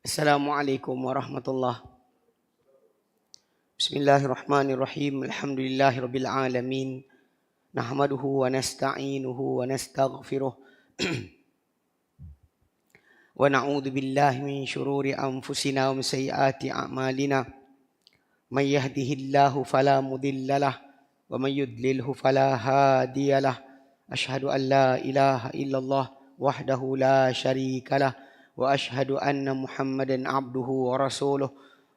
Assalamualaikum warahmatullahi. Bismillahirrahmanirrahim. Alhamdulillahi rabbil alamin. Nahmaduhu wa nasta'inuhu wa nastaghfiruh. Wa na'udzu billahi min syururi anfusina wa min sayyiati a'malina. May yahdihillahu fala mudhillalah wa may yudlilhu fala hadiyalah. Asyhadu an la ilaha illallah wahdahu la syarikalah wa asyhadu anna Muhammadan abduhu wa rasuluh.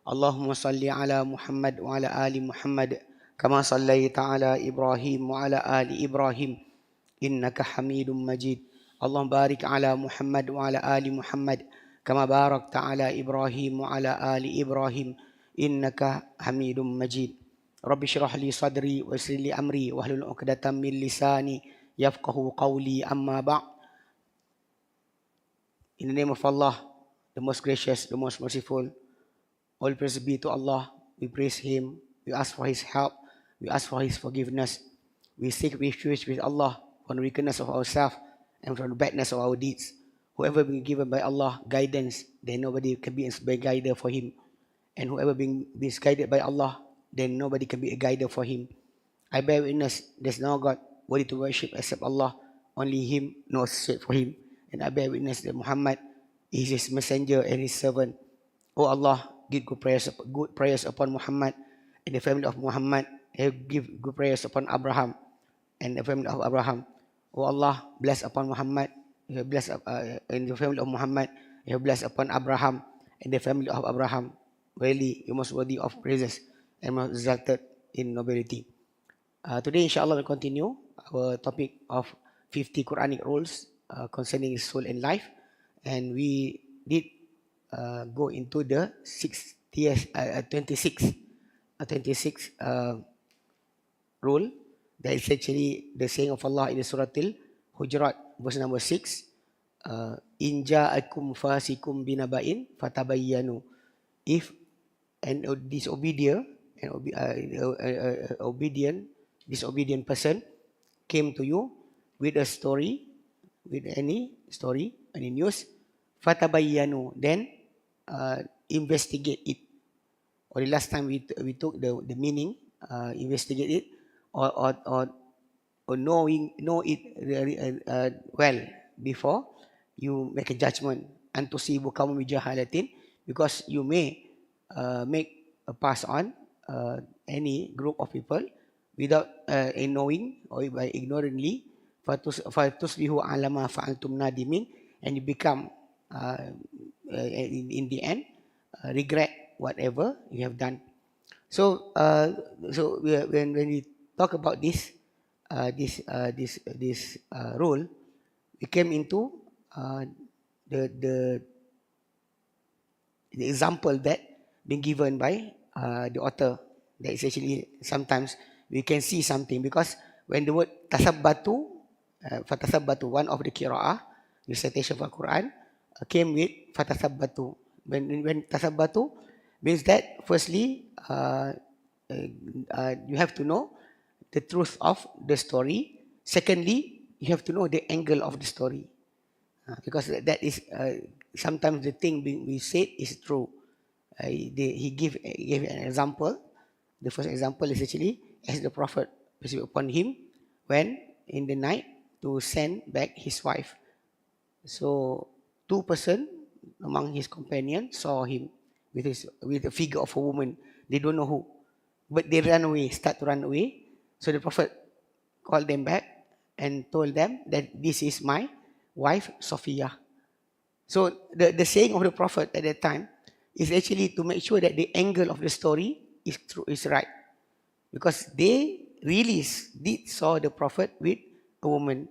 Allahumma salli ala Muhammad wa ala ali Muhammad kama sallaita ala Ibrahim wa ala ali Ibrahim innaka Hamidum Majid. Allahumma barik ala Muhammad wa ala ali Muhammad kama barakta ala Ibrahim wa ala ali Ibrahim innaka Hamidum Majid. Rabbi shrah li sadri wa yassir li amri wahlul 'uqdatam min lisani yafqahu qawli, amma ba'd. In the name of Allah, the most gracious, the most merciful, all praise be to Allah. We praise Him, we ask for His help, we ask for His forgiveness. We seek refuge with Allah from the wickedness of ourselves and from the badness of our deeds. Whoever been given by Allah guidance, then nobody can be a guider for him. And whoever been guided by Allah, then nobody can be a guider for him. I bear witness, there's no God worthy to worship except Allah. Only Him knows straight for Him. And I bear witness that Muhammad is His messenger and His servant. Oh Allah, give good prayers upon Muhammad and the family of Muhammad. Give good prayers upon Abraham and the family of Abraham. Oh Allah, bless upon Muhammad, bless in the family of Muhammad. Bless upon Abraham and the family of Abraham. Really, you most worthy of praises and most exalted in nobility. Today, inshallah, we'll continue our topic of 50 Quranic rules concerning soul and life, and we did go into the 26 rule. That is actually the saying of Allah in the Surah Al-Hujurat, verse number 6. In ja'akum fasikum binaba'in fatabayyanu. If an disobedient person came to you with a story, with any story, any news, fatabayyanu, then investigate it. Or the last time we took the meaning, investigate it, or know it well before you make a judgment. Antusibu kaum bijahalatin, because you may make a pass on any group of people without knowing or by ignorantly. Fatusbihu ala ma fa'altum nadimin, and you become in the end regret whatever you have done. So when we talk about this rule, we came into the example that been given by the author. That is actually sometimes we can see something, because when the word tasabbatu, fatasabbatu, one of the qira'ah, recitation of Quran, came with fatasabbatu. When tasabbatu means that firstly you have to know the truth of the story. Secondly, you have to know the angle of the story, because that is sometimes the thing we said is true. He gave an example. The first example is actually as the Prophet, peace be upon him, went in the night to send back his wife. So 2 persons among his companions saw him with the figure of a woman. They don't know who, but they start to run away. So the Prophet called them back and told them that this is my wife Sophia. So the saying of the Prophet at that time is actually to make sure that the angle of the story is true, is right, because they really did saw the Prophet with a woman,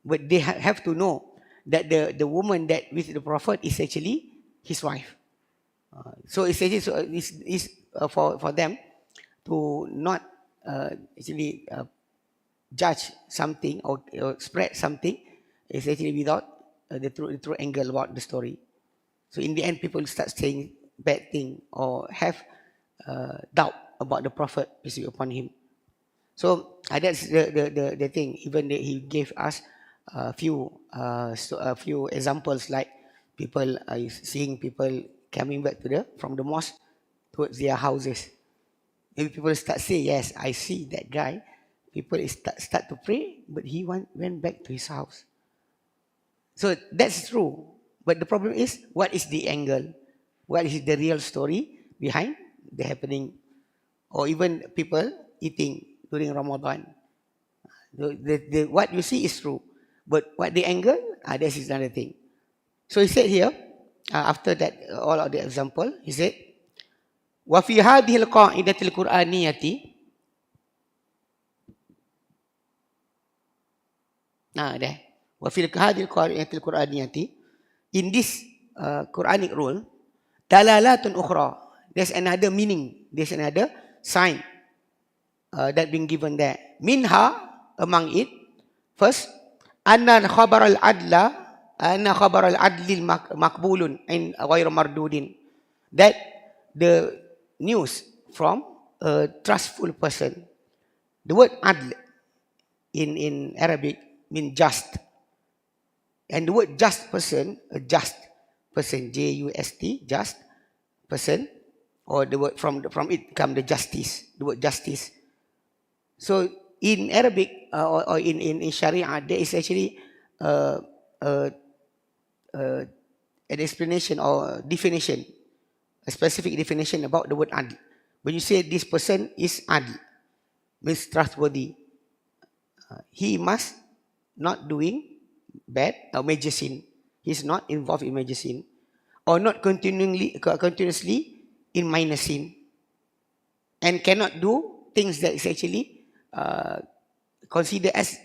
but they have to know that the woman that with the Prophet is actually his wife. So it's actually for them to not actually judge something or spread something is actually without the true angle about the story. So in the end, people start saying bad thing or have doubt about the Prophet, peace be upon him. So that's the thing. Even he gave us a few examples, like people seeing people coming back from the mosque towards their houses. Maybe people start say, yes, I see that guy. People start to pray, but he went back to his house. So that's true. But the problem is, what is the angle? What is the real story behind the happening? Or even people eating during Ramadan. What you see is true. But what the angle, that is another thing. So he said here, after that, all of the example, he said, وَفِي هَذِهِ الْقَاعِدَةِ الْقُرْآنِيَّةِ there. وَفِي هَذِهِ الْقَاعِدَةِ الْقُرْآنِيَّةِ In this Quranic rule, دَلَالَاتٌ أُخْرَى There's another meaning, there's another sign that being given there. Minha, among it, first, أَنَّ خَبَرَ الْعَدْلِ مَقْبُولٌ إِنْ غَيْرَ مَرْدُودٍ That the news from a trustful person. The word adl in Arabic means just. And the word just person, a just person, J-U-S-T, just person, or the word from it come the justice, the word justice. So in Arabic or in Sharia, there is actually an explanation or definition, a specific definition about the word adl. When you say this person is adl, means trustworthy, he must not doing bad or major sin. He's not involved in major sin, or not continuously in minor sin, and cannot do things that is actually considered as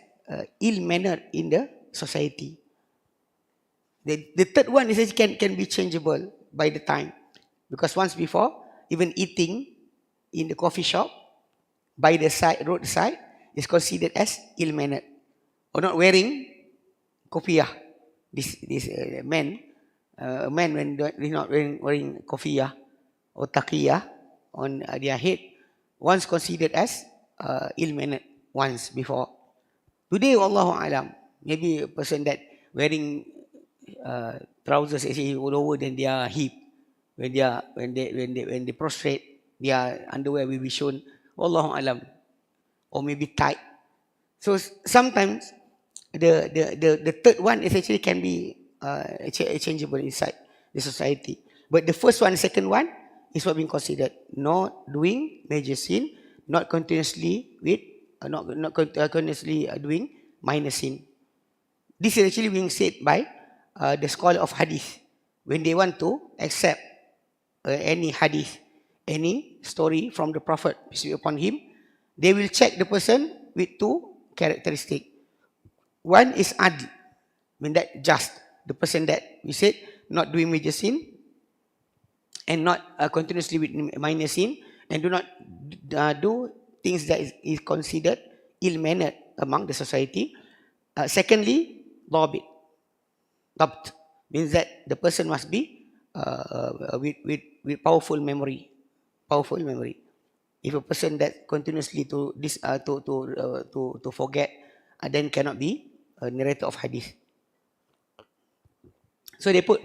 ill manner in the society. The third one is can be changeable by the time, because once before, even eating in the coffee shop by the roadside is considered as ill mannered, or not wearing kopiah. This man, a man when he's not wearing kopiah or taqiyah on their head, once considered as ill mannered once before. Today, Wallahu alam, maybe a person that wearing trousers actually lower than their hip, when they prostrate, their underwear will be shown. Wallahu alam, or maybe tight. So sometimes the third one is actually can be changeable inside the society. But the first one, second one is what being considered not doing major sin, not continuously doing minor sin. This is actually being said by the scholar of hadith when they want to accept any hadith, any story from the Prophet, peace be upon him. They will check the person with two characteristics. One is adl, mean that just the person that we said not doing major sin and not continuously with minor sin, and do not do things that is considered ill-mannered among the society. Secondly, dabt means that the person must be with powerful memory. Powerful memory. If a person that continuously to forget, then cannot be a narrator of hadith. So they put.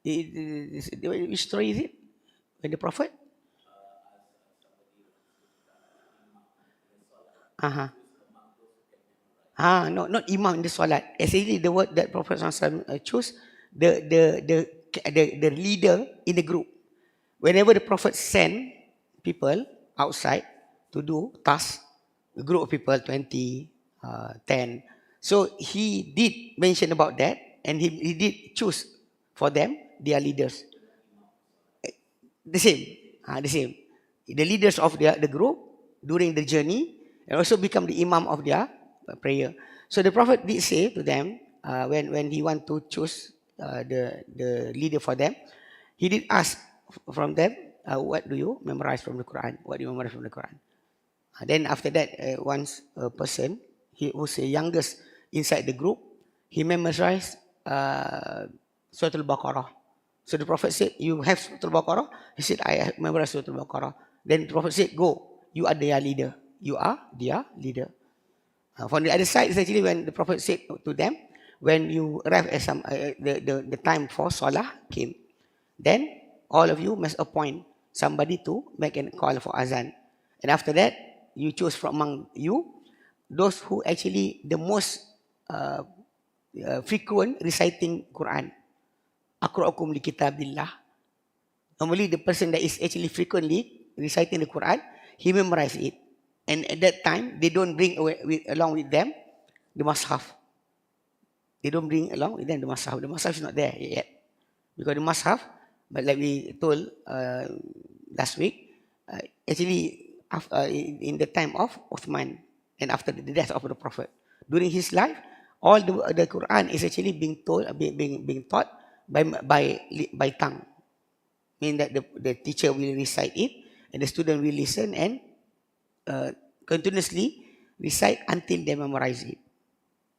Which story is it? When the Prophet? No, not imam in the salat. Actually, the word that Prophet chose, the leader in the group. Whenever the Prophet sent people outside to do tasks, a group of people, 20, 10. So he did mention about that, and he did choose for them their leaders. The same. The leaders of the group during the journey, and also become the imam of their prayer. So the Prophet did say to them, when he want to choose the leader for them, he did ask from them, what do you memorize from the Quran? What do you memorize from the Quran? Then after that, once a person, he was the youngest inside the group, he memorized Surah Al-Baqarah. So the Prophet said, you have Surah Al-Baqarah? He said, I have memorized Surah Al-Baqarah. Then the Prophet said, go, you are their leader. You are their leader. From the other side is actually when the Prophet said to them, when you arrive at the time for Salah came, then all of you must appoint somebody to make a call for azan. And after that, you choose from among you those who actually the most frequent reciting Quran. Aqra'ukum li kitabillah. Normally the person that is actually frequently reciting the Quran, he memorizes it. And at that time, they don't bring along with them the mushaf. They don't bring along with them the mushaf. The mushaf is not there yet. Because the mushaf, but like we told last week, actually in the time of Uthman and after the death of the Prophet. During his life, all the Quran is actually being told, being taught by tongue. Meaning that the teacher will recite it and the student will listen and continuously recite until they memorize it.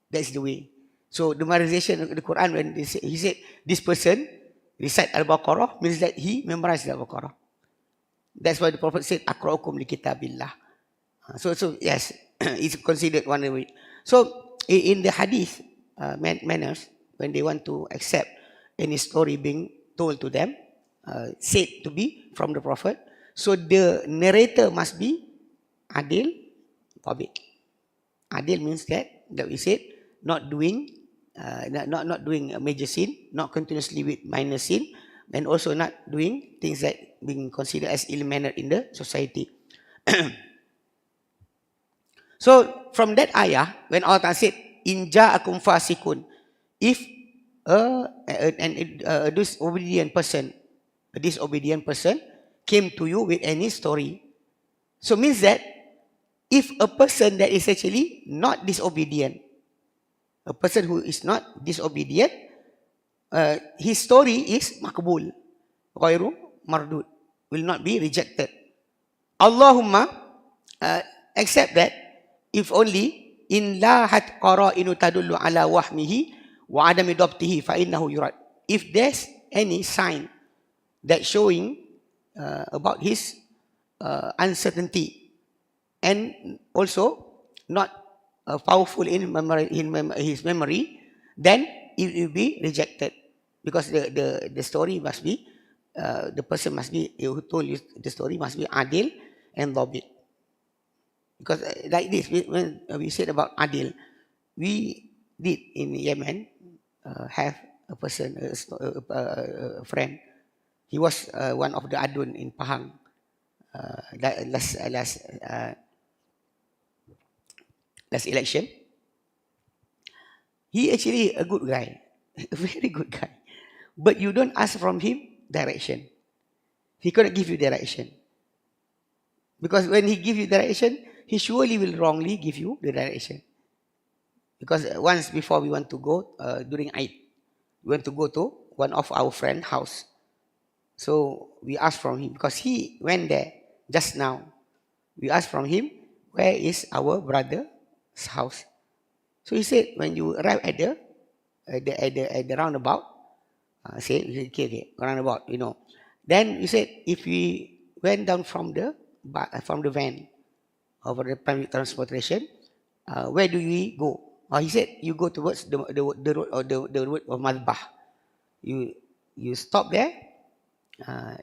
That's the way. So the memorization of the Quran, when he said this person recite Al-Baqarah, means that he memorized Al-Baqarah. That's why the Prophet said, Aqra'ukum li kitabillah. So yes, it's considered one of it. So in the hadith manners, when they want to accept any story being told to them, said to be from the Prophet, so the narrator must be adil, tabik. Adil means that we said not doing a major sin, not continuously with minor sin, and also not doing things that being considered as ill-mannered in the society. So from that ayah, when Allah said, "In ja'akum fasikun," if a disobedient person came to you with any story, so means that if a person that is actually not disobedient, a person who is not disobedient, his story is makbul, ghairu mardud, will not be rejected. Allahumma, except that if only in lahat qara'inu tadullu ala wahmihi wa adami dabtihi fa innahu yurad. If there's any sign that showing about his uncertainty and also not powerful in his memory, then it will be rejected, because the story must be the person must be who told you the story must be adil and dhabit. Because like this, when we said about adil, we did in Yemen have a person, a friend. He was one of the adun in Pahang. Last election. He actually a good guy, a very good guy. But you don't ask from him direction. He cannot give you direction. Because when he give you direction, he surely will wrongly give you the direction. Because once before we want to go, during Eid, we want to go to one of our friend's house. So we asked from him, because he went there just now. We asked from him, where is our brother's house? So he said, when you arrive at the roundabout, say, okay, roundabout, you know. Then he said, if we went down from the van over the public transportation, where do we go? He said, you go towards the road, or the road of Madbah. You stop there.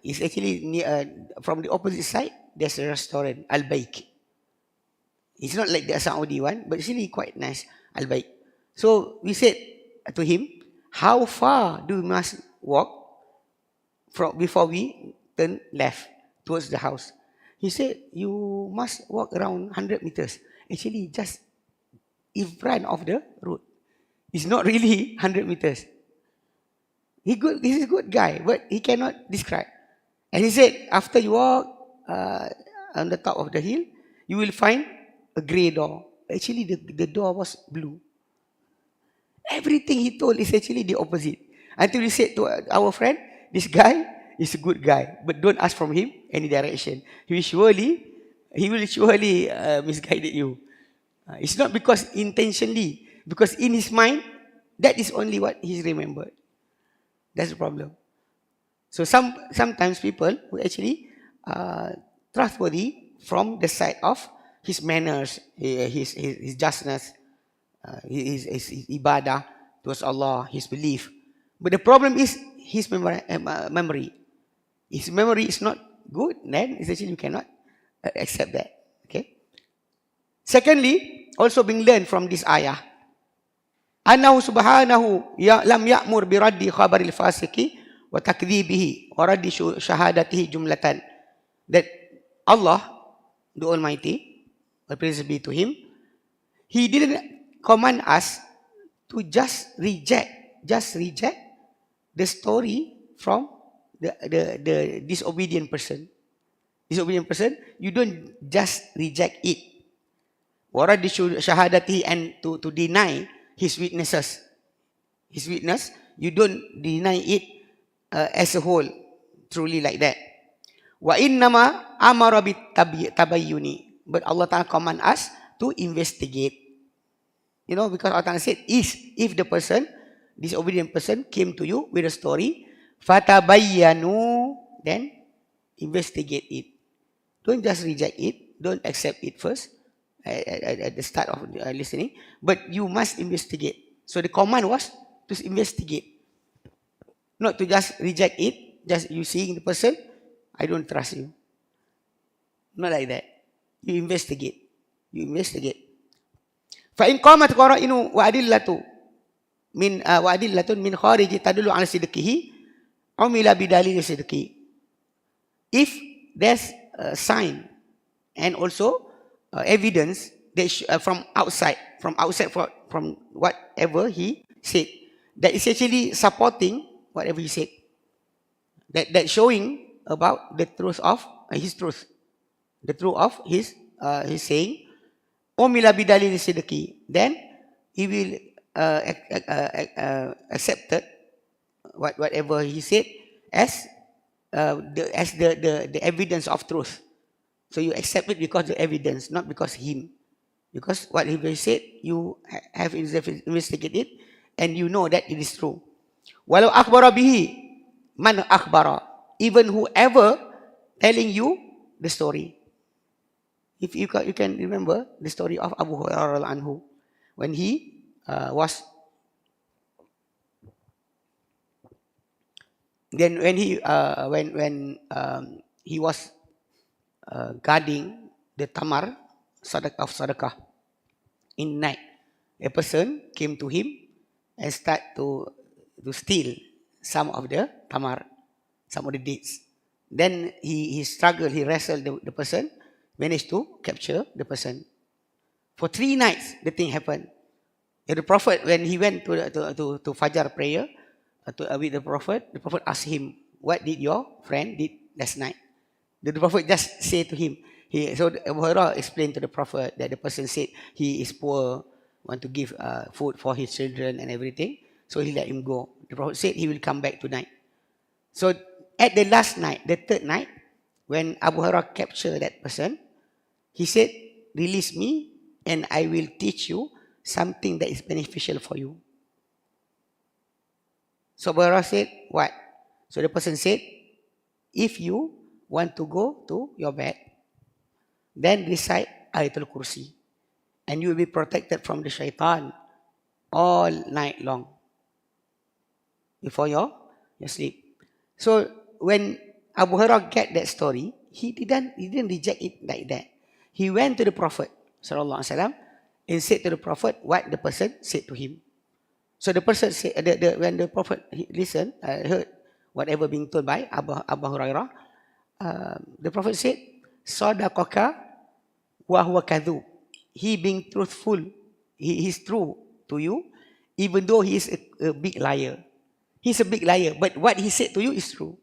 It's actually near, from the opposite side, there's a restaurant, Al-Baik. It's not like the Saudi one, but it's really quite nice, Al-Baik. So we said to him, how far do we must walk before we turn left towards the house? He said, you must walk around 100 meters. Actually, just in front of the road. It's not really 100 meters. This is a good guy, but he cannot describe. And he said, after you walk on the top of the hill, you will find a grey door. Actually, the door was blue. Everything he told is actually the opposite. Until we said to our friend, this guy is a good guy, but don't ask from him any direction. He will surely misguided you. It's not because intentionally, because in his mind, that is only what he remembered. That's the problem. So sometimes people who actually trustworthy from the side of his manners, his justness, his ibadah towards Allah, his belief. But the problem is his memory. His memory is not good, then essentially you cannot accept that. Okay. Secondly, also being learned from this ayah, annahu subhanahu lam ya'mur bi raddi khabaril fasiqi wa takdzibihi wa raddi syahadatihi jumlatan. That Allah, the Almighty, all praise be to Him, He didn't command us to just reject the story from the disobedient person. Disobedient person, you don't just reject it. Warad syahadati, and to deny his witnesses. His witness, you don't deny it as a whole, truly like that. Wa innama amara bit tabayyuni. But Allah Ta'ala command us to investigate. You know, because Allah Ta'ala said, if the person, disobedient person, came to you with a story, fatabayyanu, then investigate it. Don't just reject it. Don't accept it first at the start of listening. But you must investigate. So the command was to investigate. Not to just reject it. Just you seeing the person, I don't trust you. Not like that. You investigate. You investigate. فَإِنْ قَامَتْ قَرَائِنُ وَأَدِلَّةٌ مِنْ خَارِجِ تَدُلُّ عَلَى صِدْقِهِ عُمِلَ بِدَلِيلِ صِدْقِهِ. If there's a sign and also evidence that from outside from whatever he said, that is actually supporting whatever he said, that showing about the truth of his truth, the truth of his saying, umila bidalil sidqi, then he will accept whatever he said as the evidence of truth. So you accept it because the evidence, not because him. Because what he said, you have investigated and you know that it is true. Walau akhbara bihi man akhbara, even whoever telling you the story. If you can remember the story of Abu Hurairah anhu, when he was guarding the tamar sadaqah in night, a person came to him and start to steal some of the tamar, some of the dates. Then he struggled, he wrestled the person, managed to capture the person. For 3 nights, the thing happened. And the Prophet, when he went to Fajr prayer with the Prophet asked him, what did your friend did last night? The Prophet just say to him, so Abu Hurairah explained to the Prophet that the person said he is poor, want to give food for his children and everything. So he let him go. The Prophet said he will come back tonight. So at the last night, the 3rd night, when Abu Hurairah captured that person, he said, release me and I will teach you something that is beneficial for you. So Abu Hurairah said, what? So the person said, if you want to go to your bed, then recite Ayatul Kursi and you will be protected from the shaitan all night long before your sleep. So when Abu Hurairah get that story, he didn't reject it like that. He went to the Prophet sallallahu alaihi wasallam and said to the Prophet what the person said to him. So the person said, when the Prophet listened, heard whatever being told by Abu Hurairah, the Prophet said, Sadaqaka wa huwa kadhub. He being truthful, he is true to you, even though he is a big liar. He's a big liar, but what he said to you is true.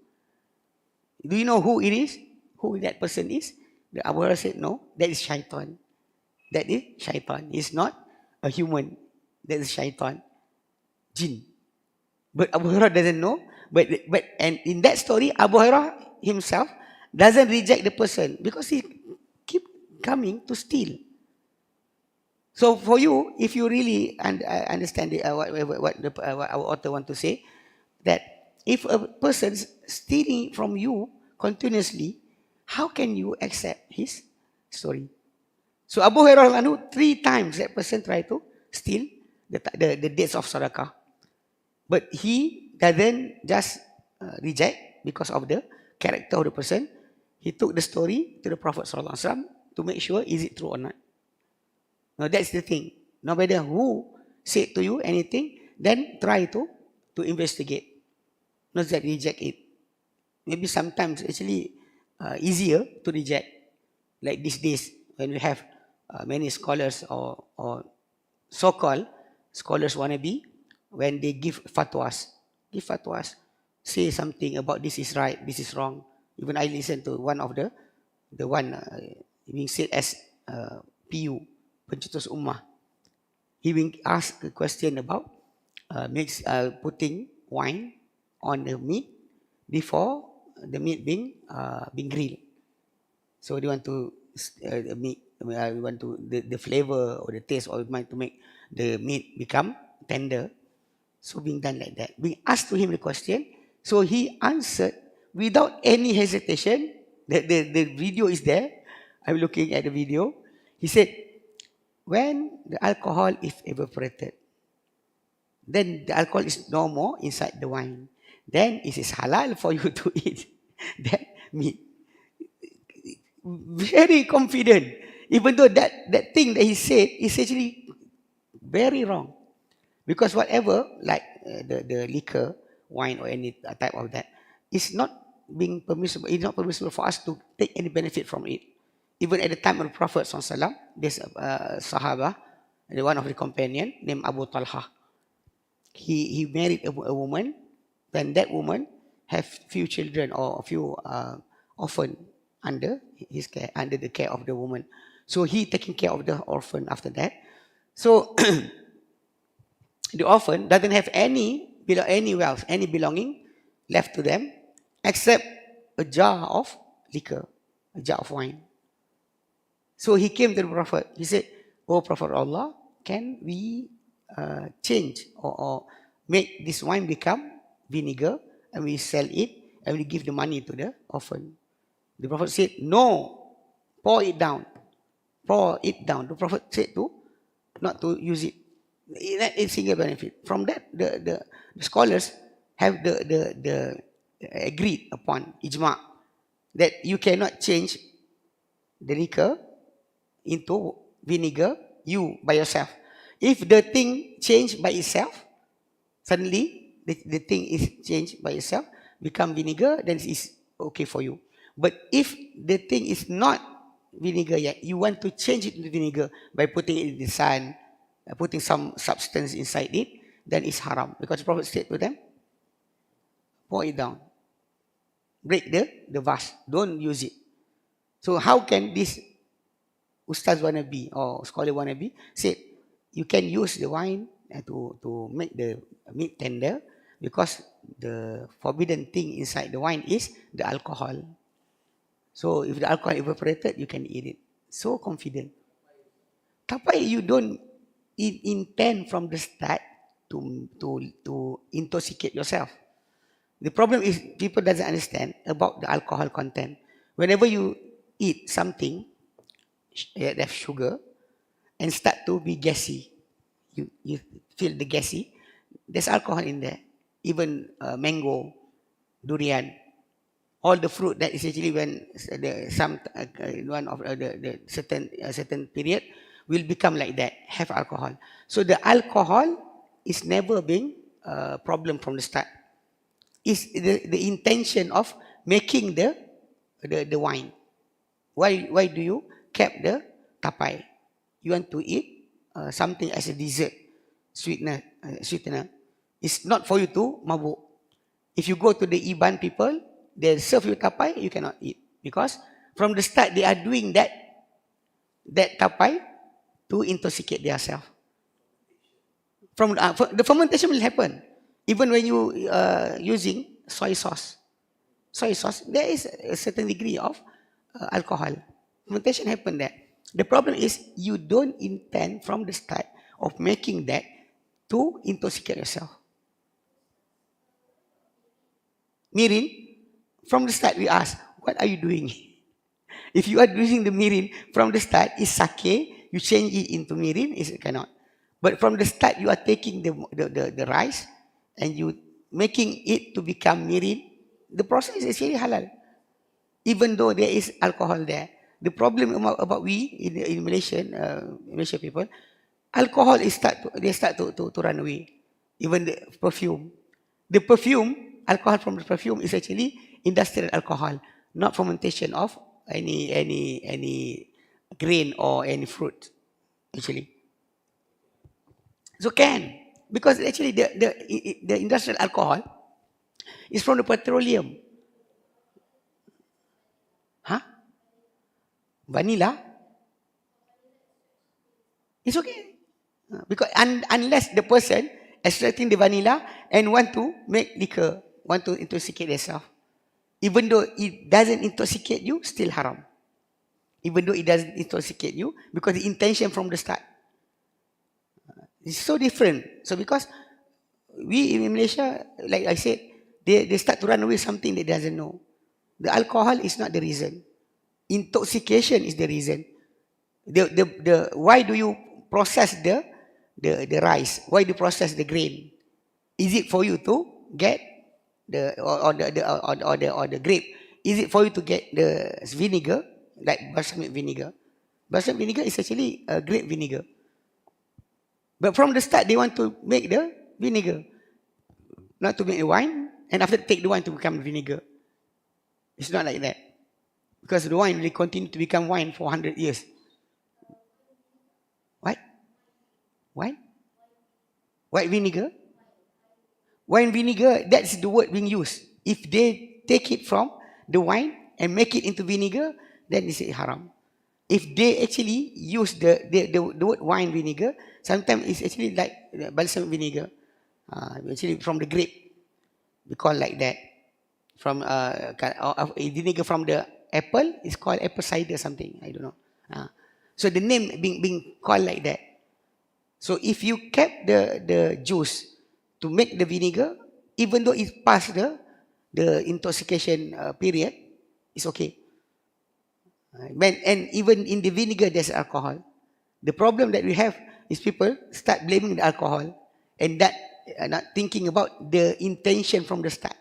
Do you know who it is? Who that person is? The Abu Hurairah said, no, that is shaitan. That is shaitan. He's not a human. That is shaitan. Jinn. But Abu Hurairah doesn't know. And in that story, Abu Hurairah himself doesn't reject the person because he keep coming to steal. So for you, if you really understand what our author want to say, that if a person is stealing from you continuously, how can you accept his story? So Abu Hurairah anhu 3 times that person tried to steal the dates of sadaqah. But he doesn't just reject because of the character of the person. He took the story to the Prophet ﷺ to make sure is it true or not. Now that's the thing. No matter who said to you anything, then try to investigate. Not that reject it. Maybe sometimes actually easier to reject. Like these days when we have many scholars or so-called scholars wannabe, when they give fatwas, say something about this is right, this is wrong. Even I listened to one of the one being said as PU, pencetus ummah. He being asked a question about putting wine on the meat before the meat being grilled. So they want to the flavor or the taste or mind to make the meat become tender. So being done like that. Being asked to him the question, so he answered without any hesitation. The video is there. I'm looking at the video. He said, when the alcohol is evaporated, then the alcohol is no more inside the wine. Then it is halal for you to eat that meat. Very confident. Even though that thing that he said is actually very wrong. Because whatever, like the liquor, wine or any type of that, is not being permissible. It's not permissible for us to take any benefit from it. Even at the time of the Prophet ﷺ, there's a Sahaba, one of the companion named Abu Talha. He married a woman. Then that woman have few children or a few orphan under his care, under the care of the woman. So he taking care of the orphan after that. So the orphan doesn't have any wealth, any belonging left to them, except a jar of liquor, a jar of wine. So he came to the Prophet. He said, "Oh Prophet Allah, can we change or make this wine become vinegar and we sell it and we give the money to the orphan?" The Prophet said, "No, pour it down. Pour it down." The Prophet said not to use it. It's single benefit. From that, the scholars have the agreed upon ijma that you cannot change the liquor into vinegar you by yourself. If the thing changed by itself, suddenly the thing is changed by itself, become vinegar, then it's okay for you. But if the thing is not vinegar yet, you want to change it into vinegar by putting it in the sun, putting some substance inside it, then it's haram. Because the Prophet said to them, pour it down. Break the vase. Don't use it. So how can this Ustaz wannabe or scholar wannabe say you can use the wine to make the meat tender because the forbidden thing inside the wine is the alcohol. So if the alcohol evaporated, you can eat it. So confident. Tapi you don't intend from the start to intoxicate yourself. The problem is people doesn't understand about the alcohol content. Whenever you eat something that have sugar and start to be gassy, you feel the gassy, there's alcohol in there. Even mango, durian, all the fruit that is actually when one of the certain period will become like that, have alcohol. So the alcohol is never been a problem from the start. It's the intention of making the wine. Why do you keep the tapai? You want to eat something as a dessert, sweetener. It's not for you to mabuk. If you go to the Iban people, they serve you tapai, you cannot eat. Because from the start, they are doing that tapai to intoxicate themselves. From the fermentation will happen. Even when you using soy sauce, there is a certain degree of alcohol. Fermentation happen there. The problem is you don't intend from the start of making that to intoxicate yourself. Mirin, from the start we ask, what are you doing? If you are using the mirin from the start, it's sake, you change it into mirin, it cannot. But from the start, you are taking the rice and you making it to become mirin. The process is actually halal, even though there is alcohol there. The problem about we in Malaysian people, alcohol is start to run away. Even the perfume. The perfume, alcohol from the perfume is actually industrial alcohol, not fermentation of any grain or any fruit, actually. So can, because actually the industrial alcohol is from the petroleum. Huh? Vanilla? It's okay. Because unless the person extracting the vanilla and want to make liquor, want to intoxicate themselves. Even though it doesn't intoxicate you, still haram. Even though it doesn't intoxicate you, because the intention from the start. It's so different. So because we in Malaysia, like I said, they start to run away something they doesn't know. The alcohol is not the reason. Intoxication is the reason. Why do you process the rice? Why do you process the grain? Is it for you to get the grape? Is it for you to get the vinegar, like balsamic vinegar? Balsamic vinegar is actually a grape vinegar. But from the start, they want to make the vinegar, not to make the wine, and after take the wine to become vinegar. It's not like that. Because the wine will continue to become wine for 100 years. What? Wine? White vinegar? Wine vinegar, that's the word being used. If they take it from the wine and make it into vinegar, then it's haram. If they actually use the word wine vinegar, sometimes it's actually like balsamic vinegar. Actually from the grape. We call like that. From vinegar from the apple is called apple cider something. I don't know. So the name being called like that. So if you kept the juice to make the vinegar, even though it passed the intoxication period, it's okay. And even in the vinegar there's alcohol. The problem that we have is people start blaming the alcohol and that not thinking about the intention from the start.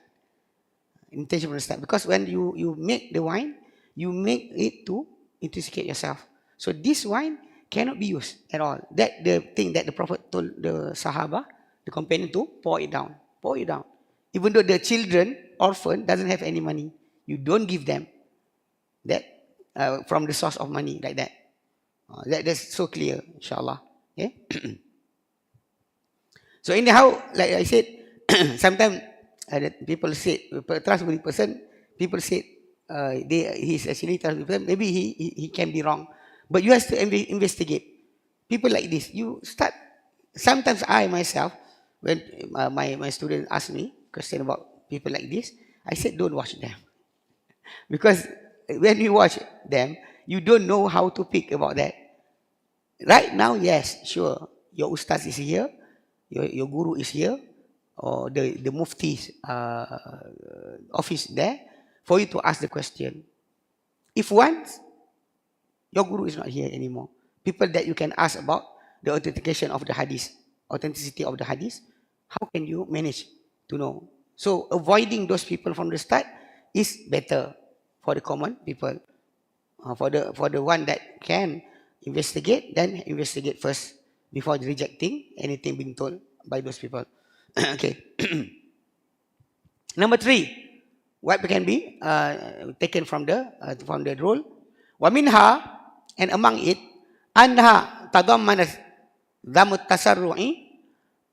Intention from the start. Because when you make the wine, you make it to intoxicate yourself. So this wine cannot be used at all. That the thing that the Prophet told the Sahaba, the companion, to pour it down. Pour it down. Even though the children, orphan, doesn't have any money, you don't give them that from the source of money like that. That's so clear, inshallah. Okay? So anyhow, like I said, sometimes people say, trustworthy person, people say he's actually trustworthy person. Maybe he can be wrong. But you have to investigate. People like this, you start. Sometimes I myself, when my student asked me question about people like this, I said don't watch them. Because when you watch them, you don't know how to pick about that. Right now, yes, sure, your ustaz is here, your guru is here, or the mufti's office there, for you to ask the question. If once, your guru is not here anymore. People that you can ask about the authentication of the hadith, authenticity of the hadith, how can you manage to know? So avoiding those people from the start is better for the common people. For the one that can investigate, then investigate first before rejecting anything being told by those people. Okay. Number 3, what can be taken from the rule? وَمِنْهَا, and among it, أَنْهَا تَضَمَّنَتْ ذَمُ التَّسَرُّعِ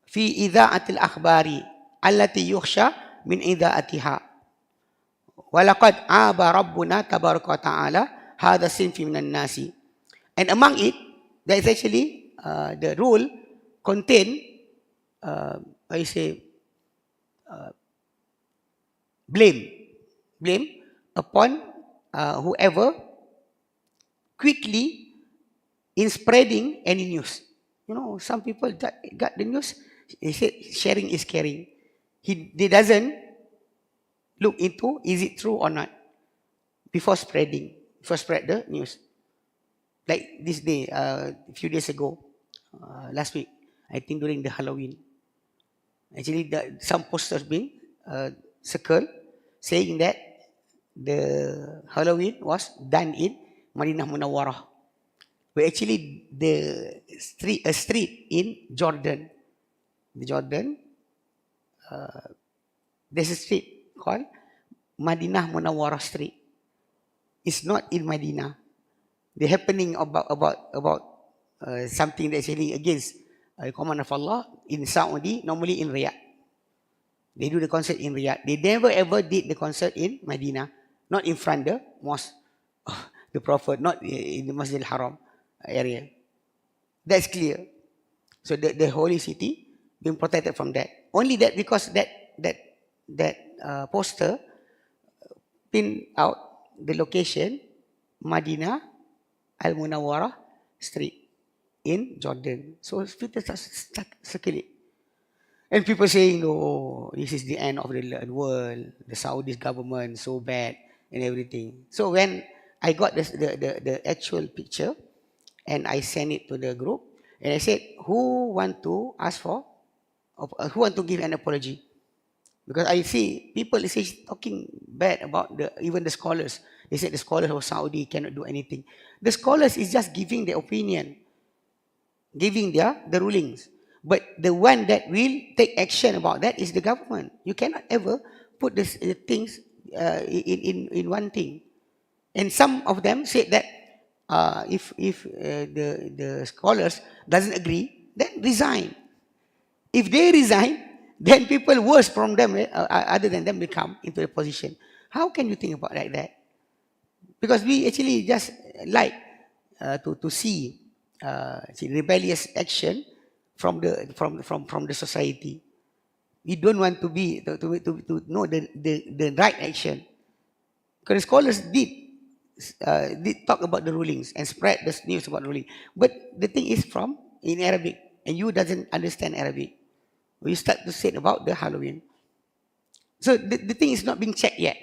فِي إِذَاعَةِ الْأَخْبَارِ الَّتِي يُخْشَى مِنْ إِذَاعَتِهَا وَلَقَدْ عَابَ رَبُّنَا تَبَارَكَ وَتَعَالَى هَذَا الصِّنْفِ مِنَ النَّاسِ. And among it, there is actually the rule contain, blame upon whoever quickly in spreading any news. You know, some people that got the news, they said sharing is caring. They doesn't look into is it true or not before spreading. first spread the news. Like this day, a few days ago, last week, I think during the Halloween, actually some posters being circled saying that the Halloween was done in Madinah Munawwarah. But actually a street in Jordan, there's a street called Madinah Munawwarah Street. It's not in Madinah. They're happening about something that's actually against the command of Allah in Saudi, normally in Riyadh. They do the concert in Riyadh. They never ever did the concert in Medina, not in front the mosque, the Prophet, not in the Masjid Al-Haram area. That's clear. So the holy city being protected from that. Only that because that poster pin out the location, Madinah Al-Munawwarah Street in Jordan. So people start circle it. And people saying, oh, this is the end of the world, the Saudi government, so bad, and everything. So when I got the actual picture, and I sent it to the group, and I said, who want to ask for, who want to give an apology? Because I see people is talking bad about even the scholars. They said the scholars of Saudi cannot do anything. The scholars is just giving their opinion, giving the rulings. But the one that will take action about that is the government. You cannot ever put the things in one thing. And some of them said that if the scholars doesn't agree, then resign. If they resign, then people worse from them, other than them, will come into the position. How can you think about like that? Because we actually just like to see rebellious action from the society. We don't want to be to know the right action. Because scholars did talk about the rulings and spread the news about the ruling. But the thing is from in Arabic, and you doesn't understand Arabic. We start to say about the Halloween. So the thing is not being checked yet.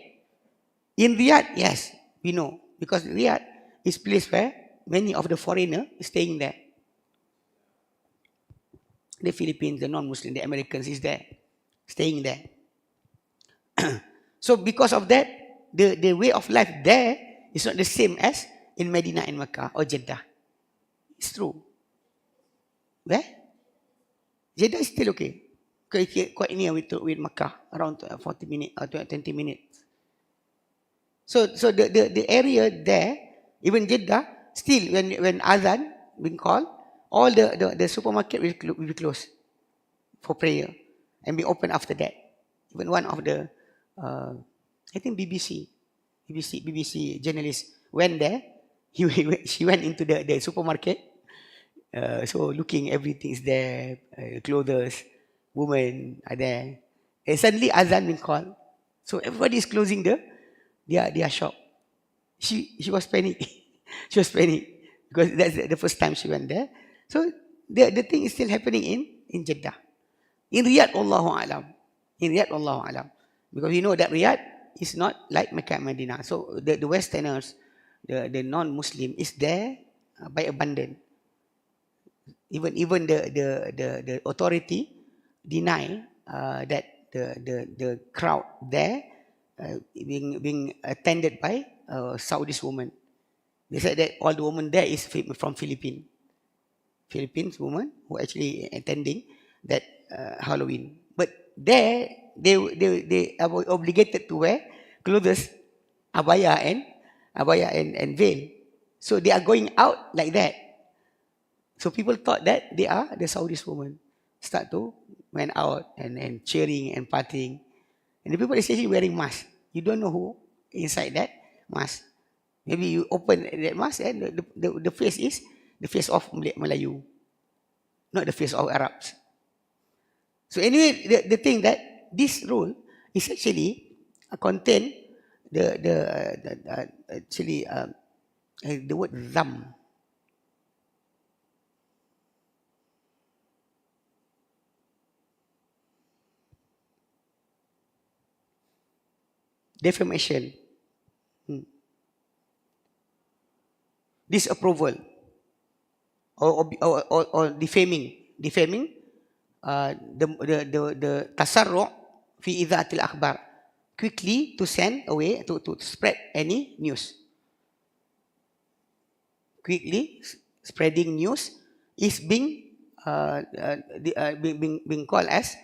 In Riyadh, yes, we know. Because Riyadh is place where many of the foreigners is staying there. The Philippines, the non-Muslim, the Americans is there, staying there. So because of that, the way of life there is not the same as in Medina and Mecca or Jeddah. It's true. Where? Jeddah is still okay. Quite near with Mecca, around 40 minutes or 20 minutes. So the area there, even Jeddah, still when Azan being called, all the supermarket will be closed for prayer and be open after that. Even one of the, I think BBC journalist went there. She went into the supermarket. So looking, everything is there, clothes, women are there. And suddenly Azan being called. So everybody is closing their shop. She was panicked. She was panicked because that's the first time she went there. So the thing is still happening in Jeddah. In Riyadh, Allahu Alam. In Riyadh, Allahu Alam. Because we know that Riyadh is not like Mecca and Medina. So the Westerners, the non-Muslim is there by abundance. Even the authority deny that the crowd there being attended by Saudi women. They said that all the women there is from Philippines women who actually attending that Halloween. But there they are obligated to wear clothes, abaya and veil. So they are going out like that. So people thought that they are the Saudi women. Start to went out and cheering and partying. And the people is actually wearing masks. You don't know who inside that mask. Maybe you open that mask and the face is the face of Melayu, not the face of Arabs. So anyway, the thing that this rule is actually contain the word zam. Defamation. disapproval, or defaming the tasarru' fi idha'atil akhbar, quickly to send away, to spread any news. Quickly spreading news is being called as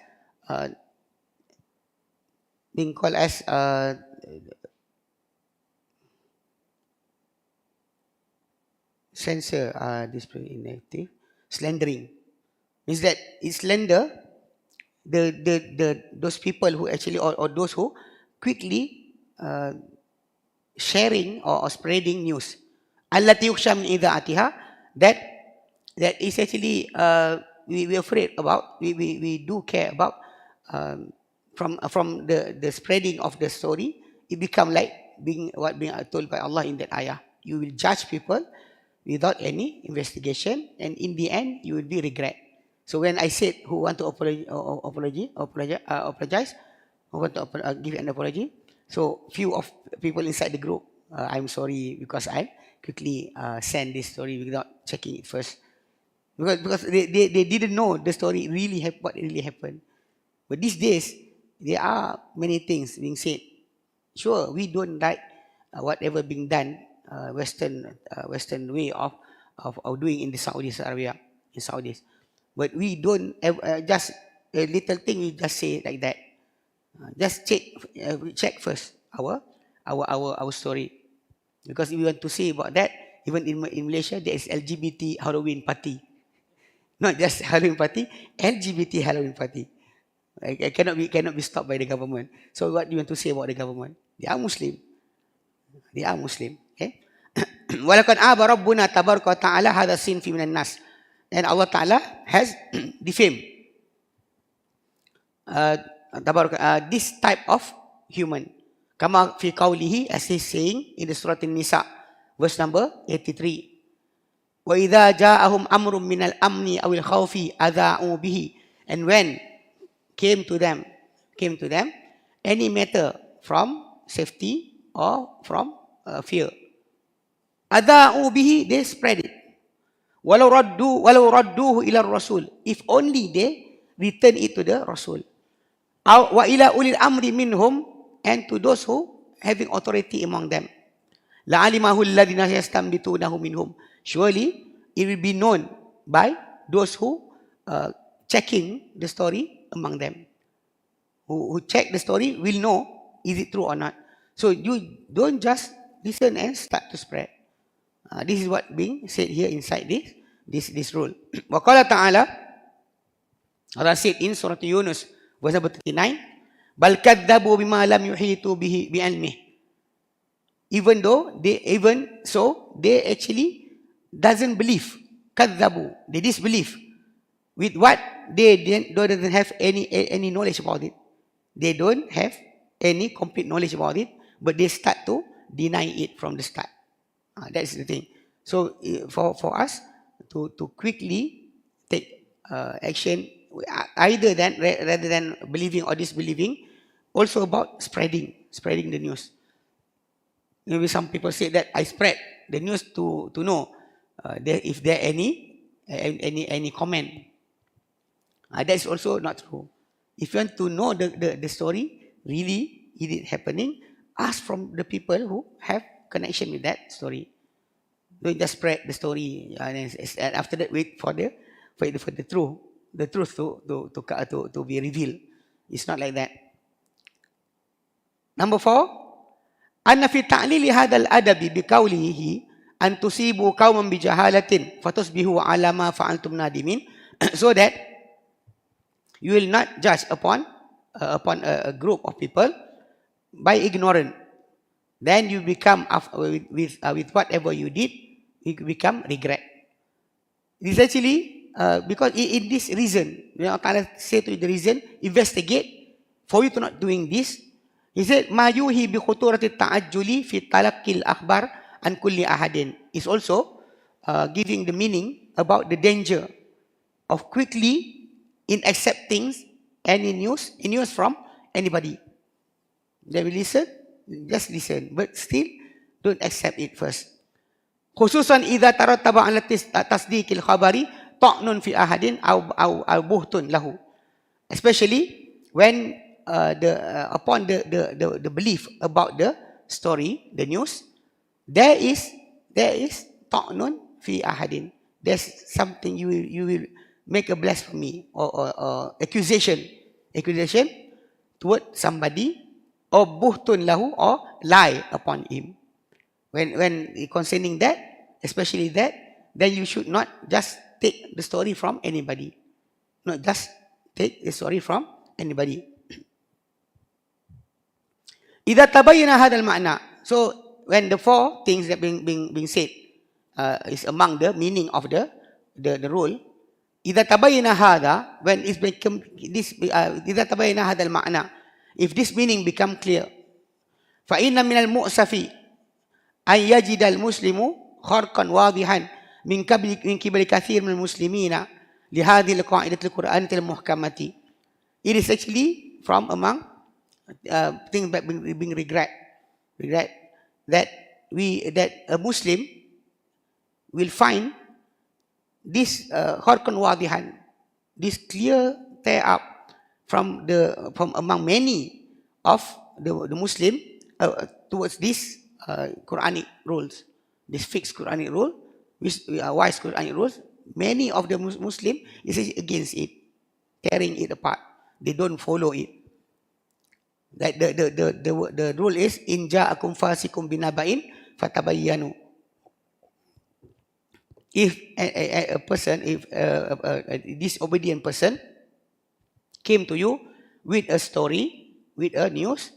censor, display inactive, slandering. Means that it slander those people who actually, or those who quickly sharing or spreading news. Allati yukhsha min idha'atiha, that is actually we afraid about, we do care about, from the spreading of the story. It become like being told by Allah in that ayah. You will judge people without any investigation, and in the end you will be regret. So when I said who want to apologize, who want to give an apology, so few of people inside the group, I'm sorry because I quickly send this story without checking it first, because they didn't know the story really what really happened. But these days there are many things being said. Sure, we don't like whatever being done, Western way of doing in the Saudi Arabia, in Saudis. But we don't just a little thing we just say like that. Just check first our story, because if we want to say about that, even in Malaysia there is LGBT Halloween party, not just Halloween party, LGBT Halloween party. It cannot be stopped by the government. So what do you want to say about the government? They are Muslim. They are Muslim. Okay. Walaqad aba rabbuna tabaraka wa ta'ala hadha sinfi minan nas. And Allah Ta'ala has defamed this type of human. Kama fi qawlihi, as he's saying in the Surah An-Nisa, verse number 83. Wa idha ja'ahum amrun minal amni awil khawfi adha'u bihi. And when came to them any matter from safety or from fear, adha'u bihi, they spread it. Walau radduhu ila rasul, if only they return it to the Rasul. Wa ila ulil amri minhum, and to those who having authority among them. La'alimahu alladhina yastanbitunahu minhum, surely it will be known by those who checking the story among them. Who check the story will know is it true or not. So you don't just listen and start to spread. This is what being said here inside this rule. Wa qala ta'ala, Allah said in Surah Yunus, verse number 39, bal kadzabu bima lam yuhitu bihi bi'ilmih. Even so, they actually doesn't believe. Kadzabu, they disbelieve with what they don't have any knowledge about it. They don't have any complete knowledge about it, but they start to deny it from the start. That's the thing. So for us to quickly take action, either rather than believing or disbelieving, also about spreading the news. Maybe some people say that I spread the news to know if there any comment. That is also not true. If you want to know the story, really is it happening, ask from the people who have connection with that story. Don't just spread the story and after that wait for the truth to be revealed. It's not like that. Number 4, anna fi ta'lili hadal adabi biqawlihi an tusibu qauman bijahalatin fatusbihu ala ma fa'altum nadimin, so that you will not judge upon a group of people by ignorance. Then you become with whatever you did, you become regret. This actually because in this reason, Allah said to you the reason, investigate for you to not doing this. He said, ma yuhi bi khuturati ta'ajjuli fi talaqqil akhbar an kulli ahadin, is also giving the meaning about the danger of quickly in accepting any news from anybody. They will listen, just listen, but still don't accept it first. Khususan idza tarattaba 'ala tasdiqil khabari ta'nun fi ahadin aw buhtun lahu. Especially when upon the belief about the story, the news, there is ta'nun fi ahadin. There's something you will make a blasphemy or accusation toward somebody, or buhtun lahu, or lie upon him. When concerning that, especially that, then you should not just take the story from anybody. Not just take the story from anybody. Idza tabayyana hadal ma'na. So when the four things that being said is among the meaning of the rule. Idza tabayyana hadha, when it's become this idza tabayyana hadal ma'na, if this meaning become clear, fa inna minal mu'safi ay yajida al muslimu kharqan wadihan min qibali kathir min al muslimina li hadhihi al qa'idah al qur'aniyyah al muhkamati. It is actually from among things that being regret that a Muslim will find this kharqan wadihan, this clear tear up from among many of the Muslim towards this Quranic rules, this fixed Quranic rule, which wise Quranic rules. Many of the Muslim is against it, tearing it apart. They don't follow it. Like the rule is in ja'akum fasikum binaba'in fatabayyanu. If a person, if a disobedient person came to you with a story, with a news,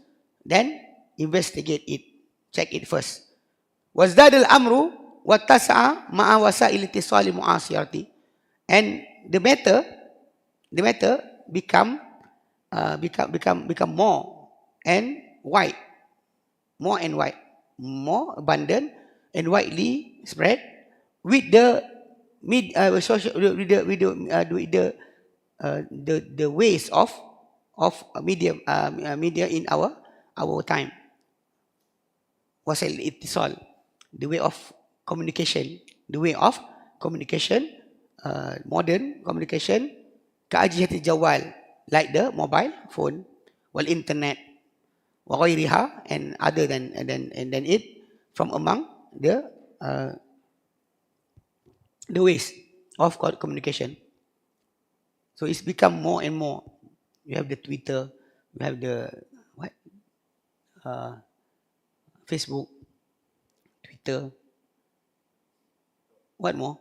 then investigate it, check it first. Wazdadal amru wattasa'a ma'a wasail ittisali mu'asirati. And the matter become more and wide, more abundant and widely spread with the ways of media in our time. Wasail ittisal, the way of communication, modern communication, ka'ajihati jawal, like the mobile phone, wal internet, wa ghairiha, and other than it, from among the ways of communication. So it's become more and more. You have the Twitter, you have the Facebook, Twitter, what more?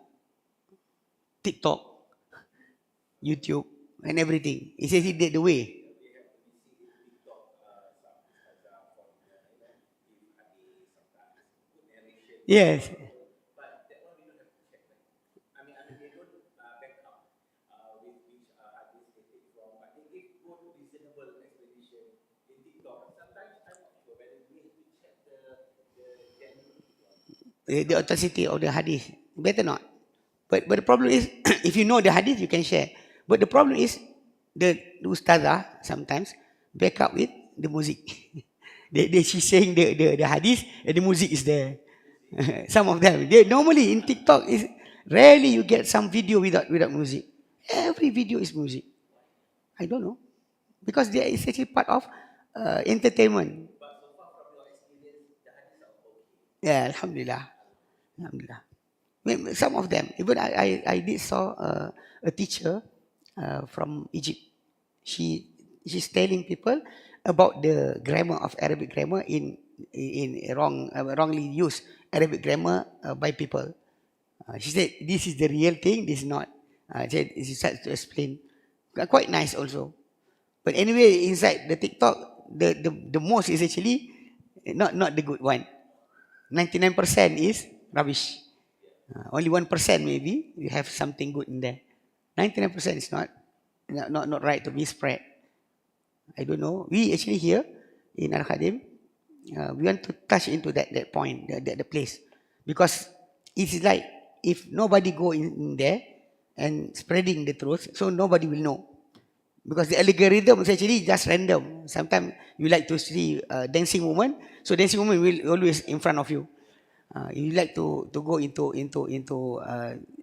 TikTok, YouTube, and everything. It's actually the way. Yes. The authenticity of the hadith, better not. But the problem is, if you know the hadith, you can share. But the problem is, the ustazah sometimes back up with the music. She's saying the hadith and the music is there. Some of them, normally in TikTok is rarely you get some video without music. Every video is music. I don't know, because there is actually part of entertainment. Yeah, alhamdulillah. Some of them, even I did saw a teacher from Egypt. She's telling people about the grammar of Arabic grammar in wrongly used Arabic grammar by people. She said this is the real thing, this is not. She started to explain. Quite nice also. But anyway, inside the TikTok, the most is actually not the good one. 99% is rubbish. Only 1% maybe you have something good in there. 99% is not right to be spread. I don't know. We actually here in Al-Khadim, we want to touch into that point, the place, because it's like if nobody go in there and spreading the truth, so nobody will know, because the algorithm is actually just random. Sometimes you like to see dancing woman, so dancing woman will always in front of you. You like to go into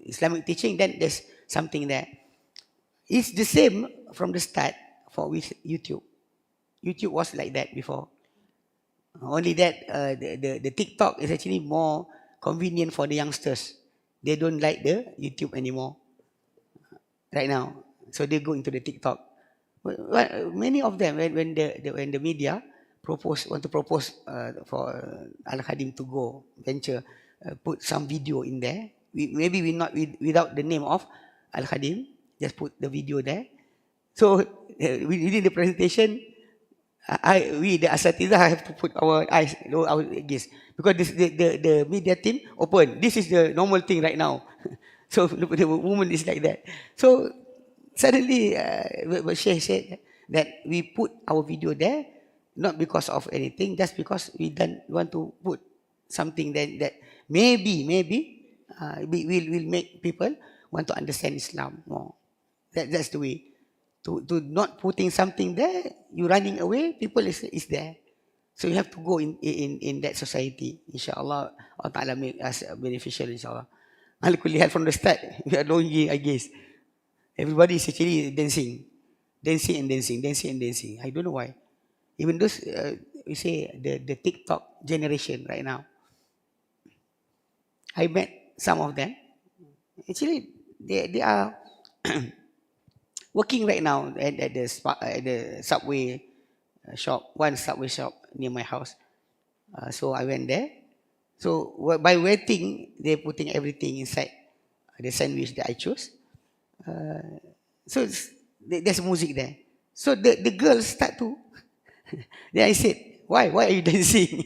Islamic teaching, then there's something there. It's the same from the start with YouTube. YouTube was like that before. Only that the TikTok is actually more convenient for the youngsters. They don't like the YouTube anymore right now, so they go into the TikTok. But many of them, when the media want to propose for Al-Khadim to go venture, put some video in there. Maybe we not without the name of Al-Khadim, just put the video there. So within the presentation, we the Asatidah have to put our eyes, our gaze, because the media team open. This is the normal thing right now. So the woman is like that. So suddenly, Sheikh said that we put our video there not because of anything, just because we don't want to put something that maybe will make people want to understand Islam more. That's the way. To not putting something there, you running away, people is there. So you have to go in that society. Inshallah, Allah Ta'ala make us beneficial, inshallah. Al-Kulli from the start, we are doing, I guess. Everybody is actually dancing. I don't know why. Even those, we say, the TikTok generation right now. I met some of them. Actually, they are working right now at the subway shop, one subway shop near my house. So I went there. So by waiting, they're putting everything inside the sandwich that I chose. So there's music there. So the girls start to. Then I said, why are you dancing?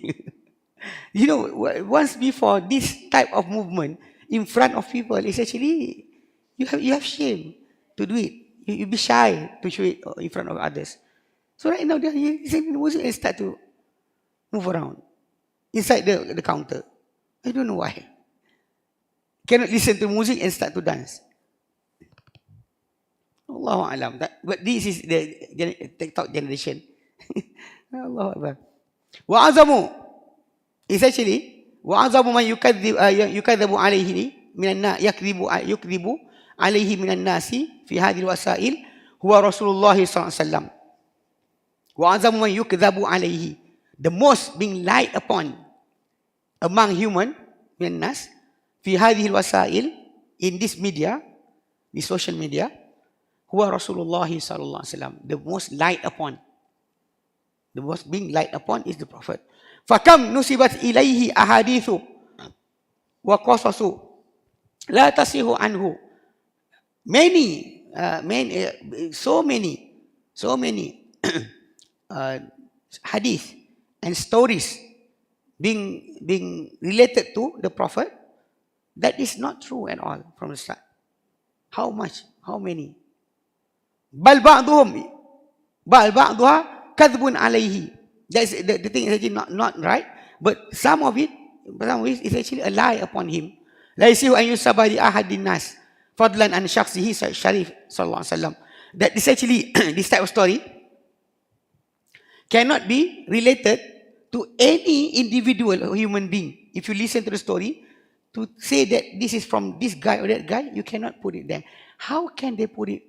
You know, once before this type of movement in front of people is actually you have shame to do it. You be shy to show it in front of others. So right now, they're listening to the music and start to move around inside the counter. I don't know why. Cannot listen to music and start to dance. Allahu Alam. But this is the TikTok generation. Allahu Akbar. Wa'azamu is actually wa'azamu man yukadhibu alayhi minan yukdhibu alayhi minan nasi fi hadhihi alwasail huwa Rasulullah sallallahu alaihi wasallam. Wa'azamu man yukdhabu alayhi, the most being lied upon among human minan nas fi hadhihi alwasail, in this media, the social media, huwa Rasulullah sallallahu alaihi wasallam, the most lied upon. The most being lied upon is the Prophet. Fakam nusibat ilaihi ahadithu wa qasasu la tasihu anhu. So many hadith and stories being related to the Prophet that is not true at all from the start. How much? How many? Bal ba'duha kadhbun alayhi. That's the thing is actually not right. But some of it is actually a lie upon him. La yasihu an yusaba li ahadin nas fadlan an shakhsihi sharif sallallahu alaihi wasallam. That is actually this type of story cannot be related to any individual or human being. If you listen to the story, to say that this is from this guy or that guy, you cannot put it there. How can they put it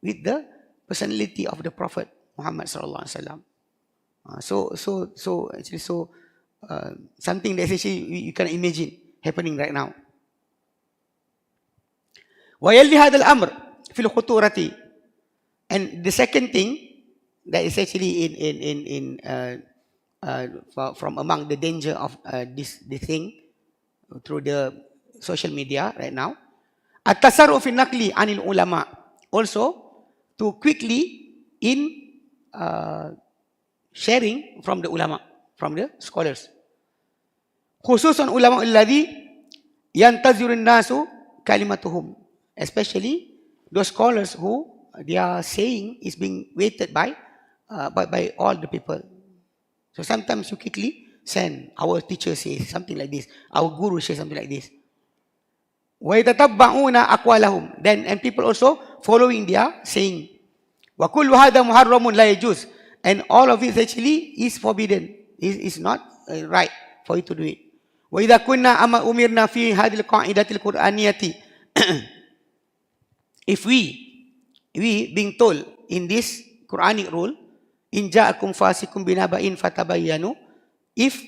with the personality of the Prophet Muhammad sallallahu alaihi wasallam? Something that actually you can imagine happening right now. وَيَلِّ هَذَا الْأَمْرِ فِي الْخُطُورَةِ. And the second thing that is actually from among the danger of this thing through the social media right now, التسرع في النقل عن العلماء, also to quickly in sharing from the ulama, from the scholars. Khususan ulama alladhi yantazirun nasu kalimatuhum, especially those scholars who their saying is being waited by all the people. So sometimes you quickly send, our teacher says something like this, our guru says something like this. Wa yatatabba'una aqwalahum, then and people also following their saying. Wa kullu hadha muharramun la yajuz, and all of it actually is forbidden. Is not right for you to do it. وَإِذَا كُنَّا أَمَا أُمِرْنَا فِي هَذِهِ الْقَاعِدَةِ الْقُرْآنِيَّةِ If we being told in this Quranic rule, إِنْ جَاءَكُمْ فَاسِقٌ بِنَبَإٍ فَتَبَيَّنُوا, if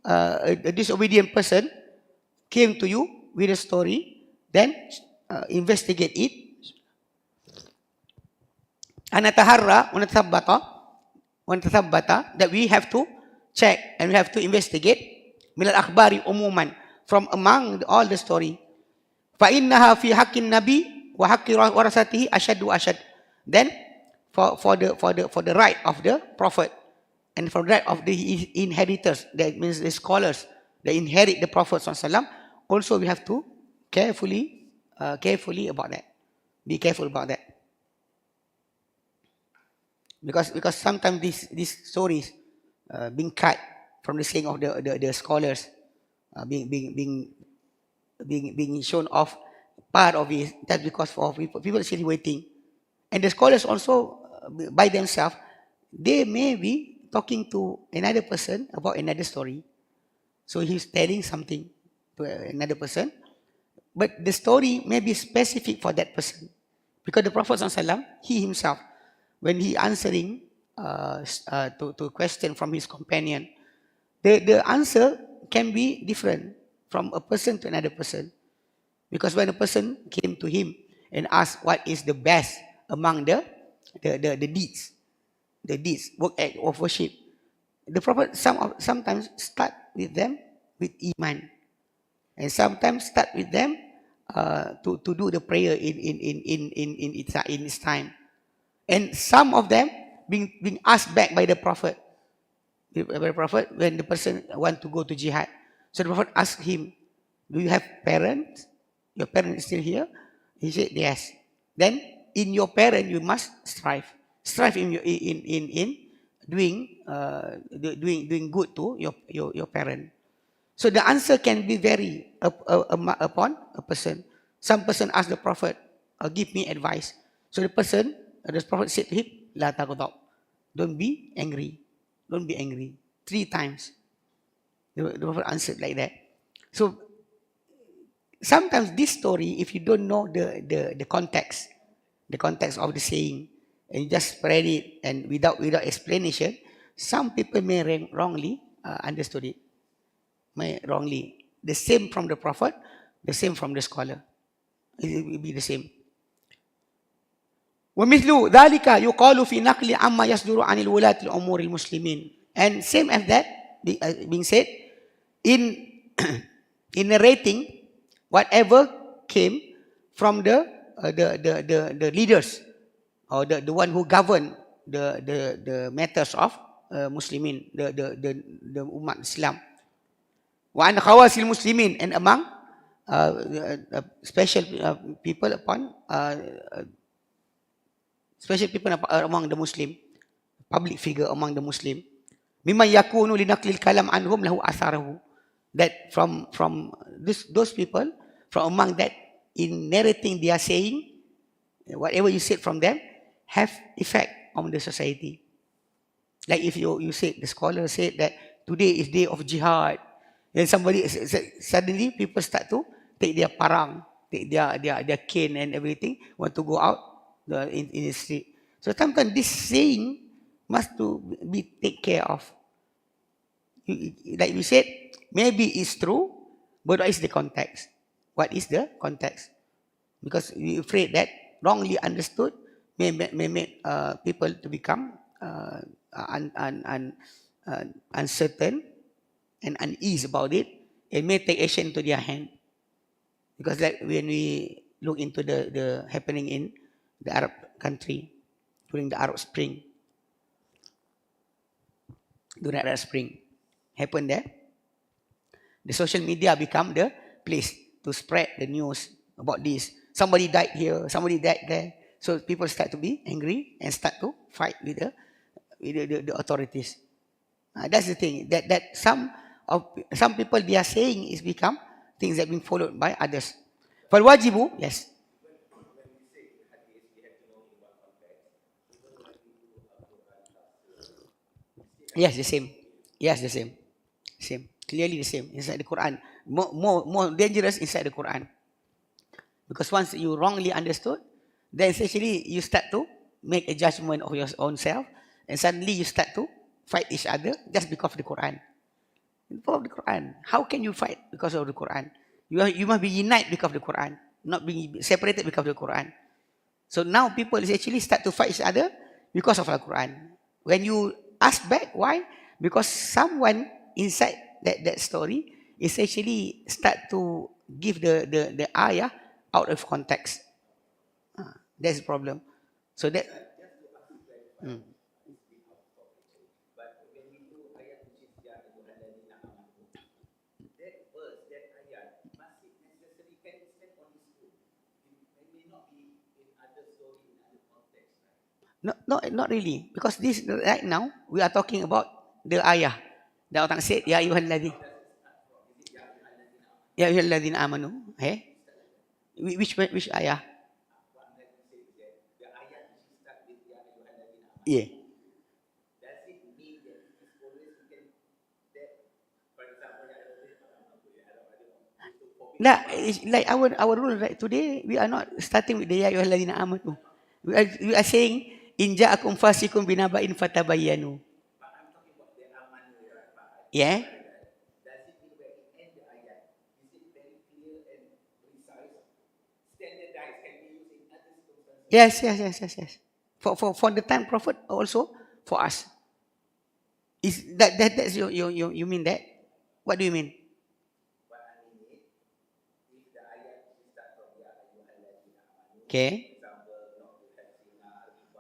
a disobedient person came to you with a story, then investigate it. أَنَتَهَرَّى وَنَتَثَبَّتَ, that we have to check and we have to investigate مِنَ الْأَخْبَارِ عُمُومًا, from among all the story. فَإِنَّهَا فِي حَقِّ النَّبِي وَحَقِّ وَرَثَتِهِ أَشَدُّ وَأَشَدُّ. Then for the right of the prophet and for the right of the inheritors, that means the scholars that inherit the Prophet ﷺ, also we have to carefully about that. Be careful about that. Because sometimes these stories being cut from the saying of the scholars, being shown off part of it. That's because for people still waiting, and the scholars also by themselves, they may be talking to another person about another story. So he's telling something to another person, but the story may be specific for that person, because the Prophet ﷺ, he himself, when he answering to question from his companion, the answer can be different from a person to another person. Because when a person came to him and asked what is the best among the deeds, work act of worship, the Prophet sometimes start with them with iman, and sometimes start with them to do the prayer in its time. And some of them being asked back by the Prophet. When the person want to go to jihad, so the Prophet asked him, "Do you have parents? Your parents is still here?" He said, "Yes." Then in your parent you must strive in doing good to your parent. So the answer can be vary upon a person. Some person asked the Prophet, "Give me advice." So the Prophet said to him, "La taghdab." Don't be angry. Don't be angry. 3 times. The Prophet answered like that. So sometimes this story, if you don't know the context of the saying, and you just spread it and without explanation, some people may wrongly understood it. May wrongly. The same from the Prophet, the same from the scholar. It will be the same. وَمِثْلُ ذَلِكَ يُقَالُ فِي نَقْلِ عَمَّا يَصْدُرُ عَنِ الْوُلَاةِ الْأُمُورِ الْمُسْلِمِينَ. And same as that, being said, in narrating whatever came from the leaders, or the one who govern the matters of Muslimin, the Umat Islam. وَعَنْ خَوَاسِ الْمُسْلِمِينَ, and among special people among the Muslim, public figure among the Muslim. مِمَّنْ يَكُونُ لِنَقْلِ الْكَلَامِ عَنْهُمْ لَهُ أَثَرَهُ. That from those people, from among that, in narrating their saying, whatever you said from them, have effect on the society. Like if you said, the scholar said that today is day of jihad, then suddenly people start to take their parang, take their cane and everything, want to go out in the street. So sometimes this saying must to be taken care of. Like we said, maybe it's true, but what is the context? What is the context? Because we're afraid that wrongly understood may make people to become uncertain and unease about it, and may take action into their hand. Because like when we look into the happening in the Arab country during the Arab Spring, happened there, the social media become the place to spread the news about this. Somebody died here, somebody died there. So people start to be angry and start to fight with the authorities. That's the thing. That some people, they are saying is become things that being followed by others. Wajibu, yes. Yes, the same. Yes, the same. Same. Clearly the same. Inside the Quran. more dangerous inside the Quran. Because once you wrongly understood, then essentially you start to make a judgment of your own self, and suddenly you start to fight each other just because of the Quran. Because of the Quran. How can you fight because of the Quran? You must be united because of the Quran, not being separated because of the Quran. So now people actually start to fight each other because of the Quran. When you ask back why, because someone inside that story is actually start to give the ayah out of context. That's the problem. So that. No, not really. Because this right now we are talking about the ayah. The orang said, Ya ayyuhalladzi. Ya ayyuhalladzina amanu. Eh? Which ayah? Yeah. Nah, it's like our rule right today, we are not starting with the ya ayyuhalladzina amanu. We are saying in ja'akum fasikum binaba'in fatabayyanu. Yeah. Yes. For the time prophet also for us. Is that's you mean that? What do you mean? Okay.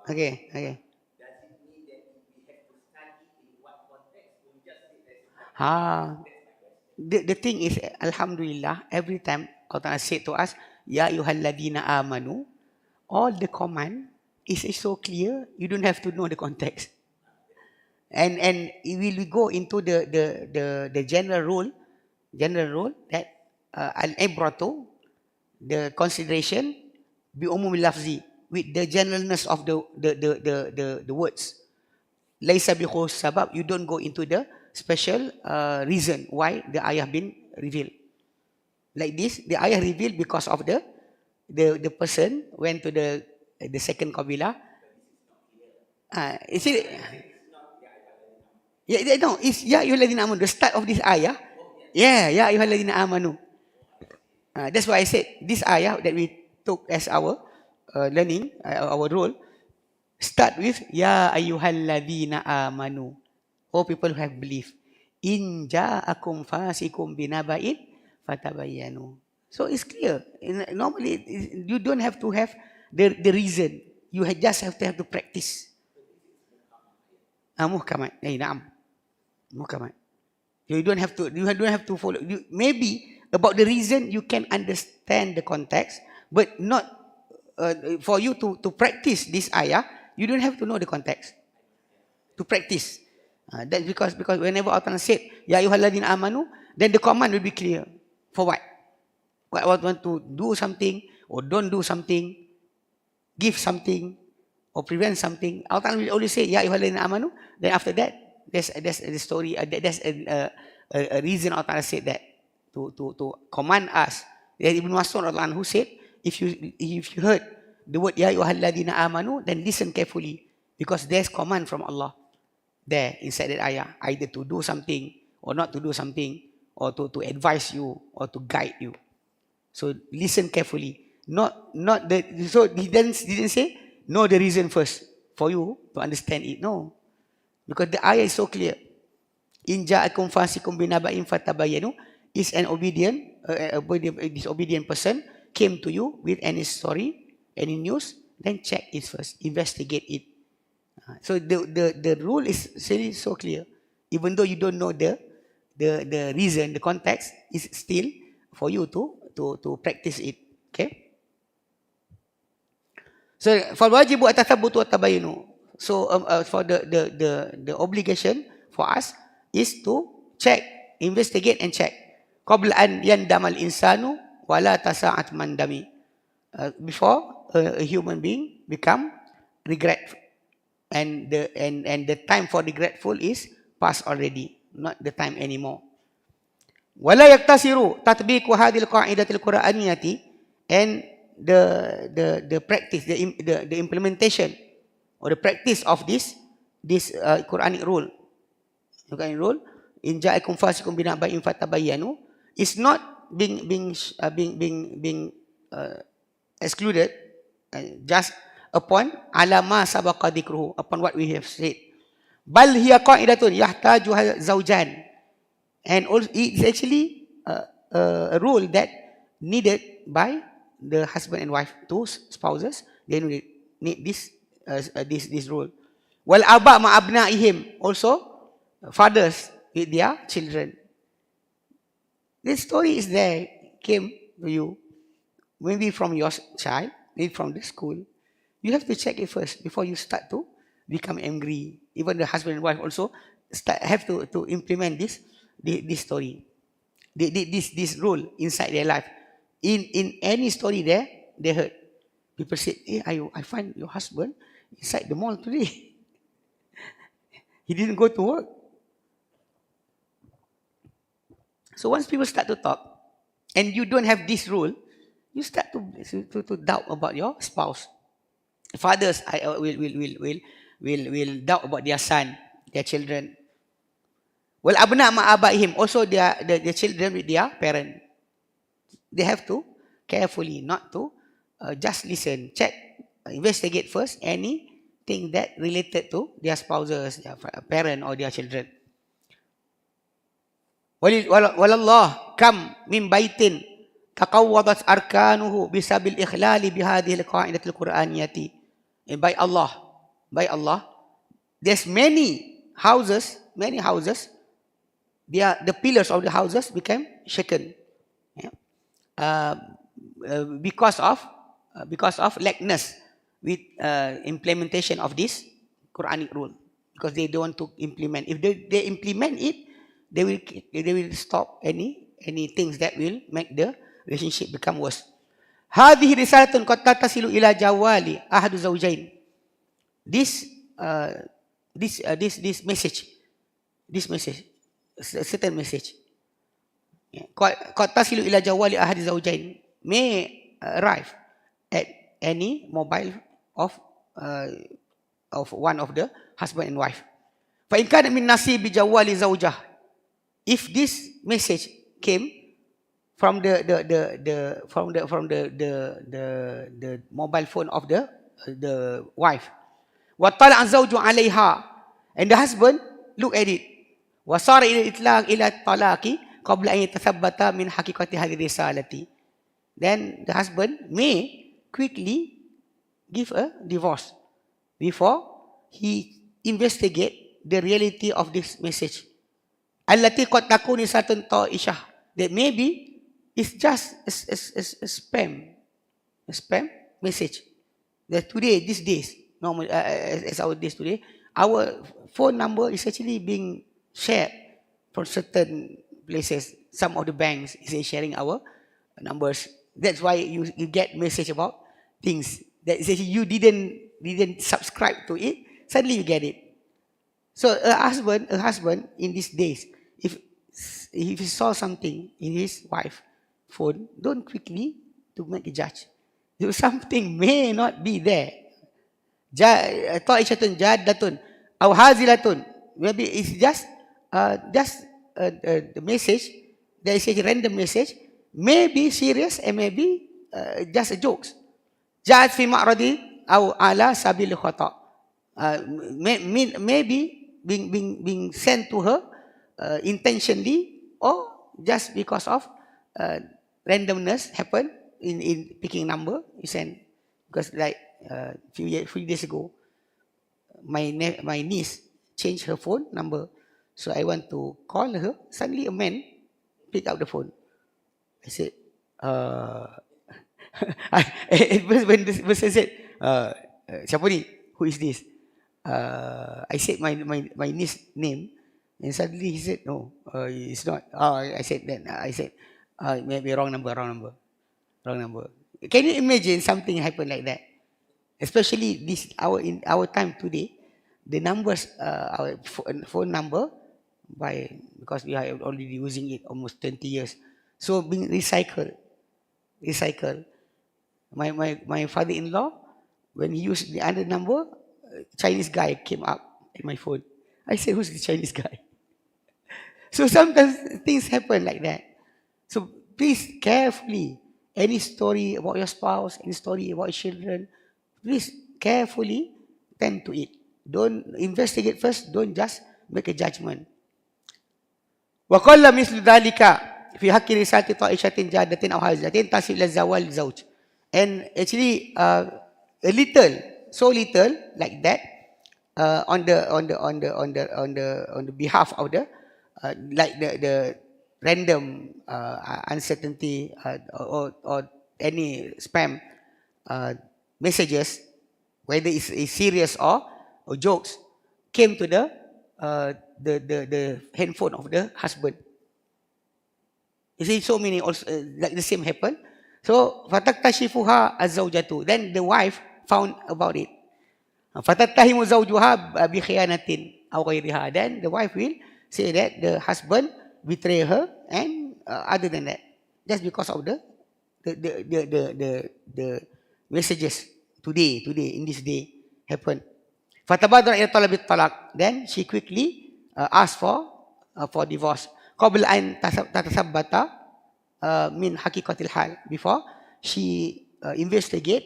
Okay. The thing is, Alhamdulillah, every time Allah said to us, Ya ayyuhalladhina amanu, all the command is so clear, you don't have to know the context. And we will go into the general rule that al-ibratu, the consideration, bi umumil lafzi, with the generalness of the words. Laisa bi khus sabab, you don't go into the special reason why the ayah been revealed. Like this, the ayah revealed because of the person went to the second Qabilah. Is it? Yeah, no, it's Ya ayyuhalladzina amanu. The start of this ayah. Yeah, Ya ayyuhalladzina amanu. That's why I said this ayah that we took as our learning, our role, start with Ya ayyuhalladzina amanu. Oh, people who have belief. In ja'akum fasikum binaba'in fatabayyanu. So it's clear. Normally, you don't have to have the reason. You just have to practice. Muhkamat. Na'am. Muhkamat. You don't have to follow. Maybe about the reason you can understand the context, but not for you to practice this ayah. You don't have to know the context to practice. That's because whenever Allah said Ya ayyuhalladzina amanu, then the command will be clear. For what? What want to do something or don't do something, give something or prevent something. Allah will always say Ya ayyuhalladzina amanu. Then after that, there's the story. There's a reason Allah said that to command us. Ibn Mas'ud who said, if you heard the word Ya ayyuhalladzina amanu, then listen carefully, because there's command from Allah there inside that ayah, either to do something or not to do something, or to advise you or to guide you. So listen carefully. So he didn't say know the reason first for you to understand it. No. Because the ayah is so clear. In ja'akum fasikum binaba'in fatabayyanu is an disobedient person came to you with any story, any news, then check it first, investigate it. So the rule is really so clear. Even though you don't know the reason, the context, is still for you to practice it. Okay. So for wajibu atathabutu atabayunu. So for the obligation for us is to check, investigate and check. Qabla an yandamal insanu wala tasa'at mandami. Before a human being become regretful. And the time for regretful is past already, not the time anymore. ولا يقتصر تطبيق هذه القاعدة القرآنية, and the practice, the implementation or the practice of this Quranic rule, in ja'akum fasiqun binaba'in fatabayyanu, is not being excluded just upon alama sabaqa dhikruhu, upon what we have said. Bal hiya qa'idatun yahtajuha zawjan, and also it's actually a rule that needed by the husband and wife, two spouses. They need this rule. Wal aba ma abnaihim, also fathers with their children. This story is there, came to you, maybe from your child, maybe from the school. You have to check it first before you start to become angry. Even the husband and wife also have to implement this story, this rule inside their life. In any story there, they heard people say, "Hey, I find your husband inside the mall today. He didn't go to work." So once people start to talk, and you don't have this rule, you start to doubt about your spouse. Fathers will doubt about their son, their children. Well, abna ma abaihim, also their children with their parent. They have to carefully, not to just listen, check, investigate first anything that related to their spouses, their parent, or their children. Walallah kam min baitin taqawwadat arkanuhu bisabil ikhlali bihadhihi alqa'idatil qur'aniyati. And by Allah, there's many houses, the pillars of the houses became shaken, because of lackness with implementation of this Quranic rule, because they don't want to implement. If they implement it, they will stop any things that will make the relationship become worse. Hadhihi risalatun qad tattasilu ila jawali ahadu zawjain. This message, certain message, qad tasilu ila jawali ahadi zawjain, may arrive at any mobile of one of the husband and wife. Fa in kana min nasibi jawali zawjah, if this message came from the mobile phone of the wife, wa tala'a zawju 'alayha, and the husband look at it, wa sara ila talaqi qabla an yatathabbata min haqiqati hadhihi risalati, then the husband may quickly give a divorce before he investigate the reality of this message. Allati qad takunu satun ta'ishah, that maybe it's just a spam message. That today, these days, normal as our days today, our phone number is actually being shared from certain places. Some of the banks is sharing our numbers. That's why you get message about things that is actually you didn't subscribe to it. Suddenly you get it. So a husband in these days, if he saw something in his wife phone, don't quickly to make a judge. Something may not be there. Ta'ishatun jaddatun aw hazilatun. Maybe it's just the message. There is a random message. Maybe serious and maybe just a jokes. Ja'at fi ma'radi aw ala sabil khata. Maybe being sent to her intentionally, or just because of randomness happen in picking number you send. Because like few days ago, my niece changed her phone number, so I want to call her. Suddenly a man picked up the phone. I said, when the person said, siapa ni? Who is this? I said my niece name, and suddenly he said, no, it's not. I said then. I said, maybe wrong number. Can you imagine something happen like that? Especially in our time today, the numbers, our phone number because we are already using it almost 20 years. So being recycled. My father-in-law, when he used the other number, Chinese guy came up in my phone. I said, who's the Chinese guy? So sometimes things happen like that. So please carefully, any story about your spouse, any story about your children, please carefully tend to it. Don't investigate first, don't just make a judgment. وَقَلَّ مِثْلُ ذَلِكَ فِي حَقِّ رِسَالَةِ طَائِشَةٍ جَادَةٍ أَوْ هَازِلَةٍ تَصِلُ إِلَى زَوَالِ الزَّوْجِ. And actually, a little, so little like that, on the behalf of the like the random uncertainty or any spam messages, whether it's serious or jokes, came to the handphone of the husband. You see, so many also like the same happen. So fataktashifuha az-zawjatu. Then the wife found about it. Fatattahimu zawjuha bi khiyanatin aw ghayriha. Then the wife will say that the husband betray her and other than that, just because of the messages today in this day happen. Fatabadara ila talabi talaq. Then she quickly asked for divorce. Qabla an tatasabbata min haqiqatil hal, before she investigate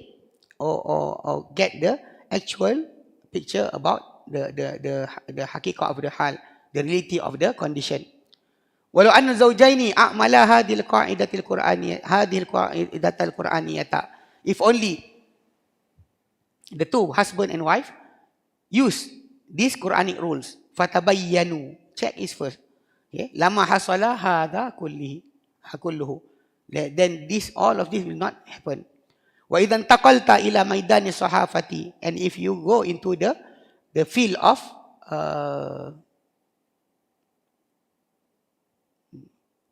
or get the actual picture about the haqiqah of the hal, the reality of the condition. Walau anna zawjaini a'mala hadhil qa'idatil qur'aniyyah, hadhil qa'idatil qur'aniyyah. If only the two, husband and wife, use these Quranic rules, fatabayyanu, check is first. Okay? Lama hasala hadha kulluhu. Then all of this will not happen. Wa idan taqalta ila maidani sahafati, and if you go into the field of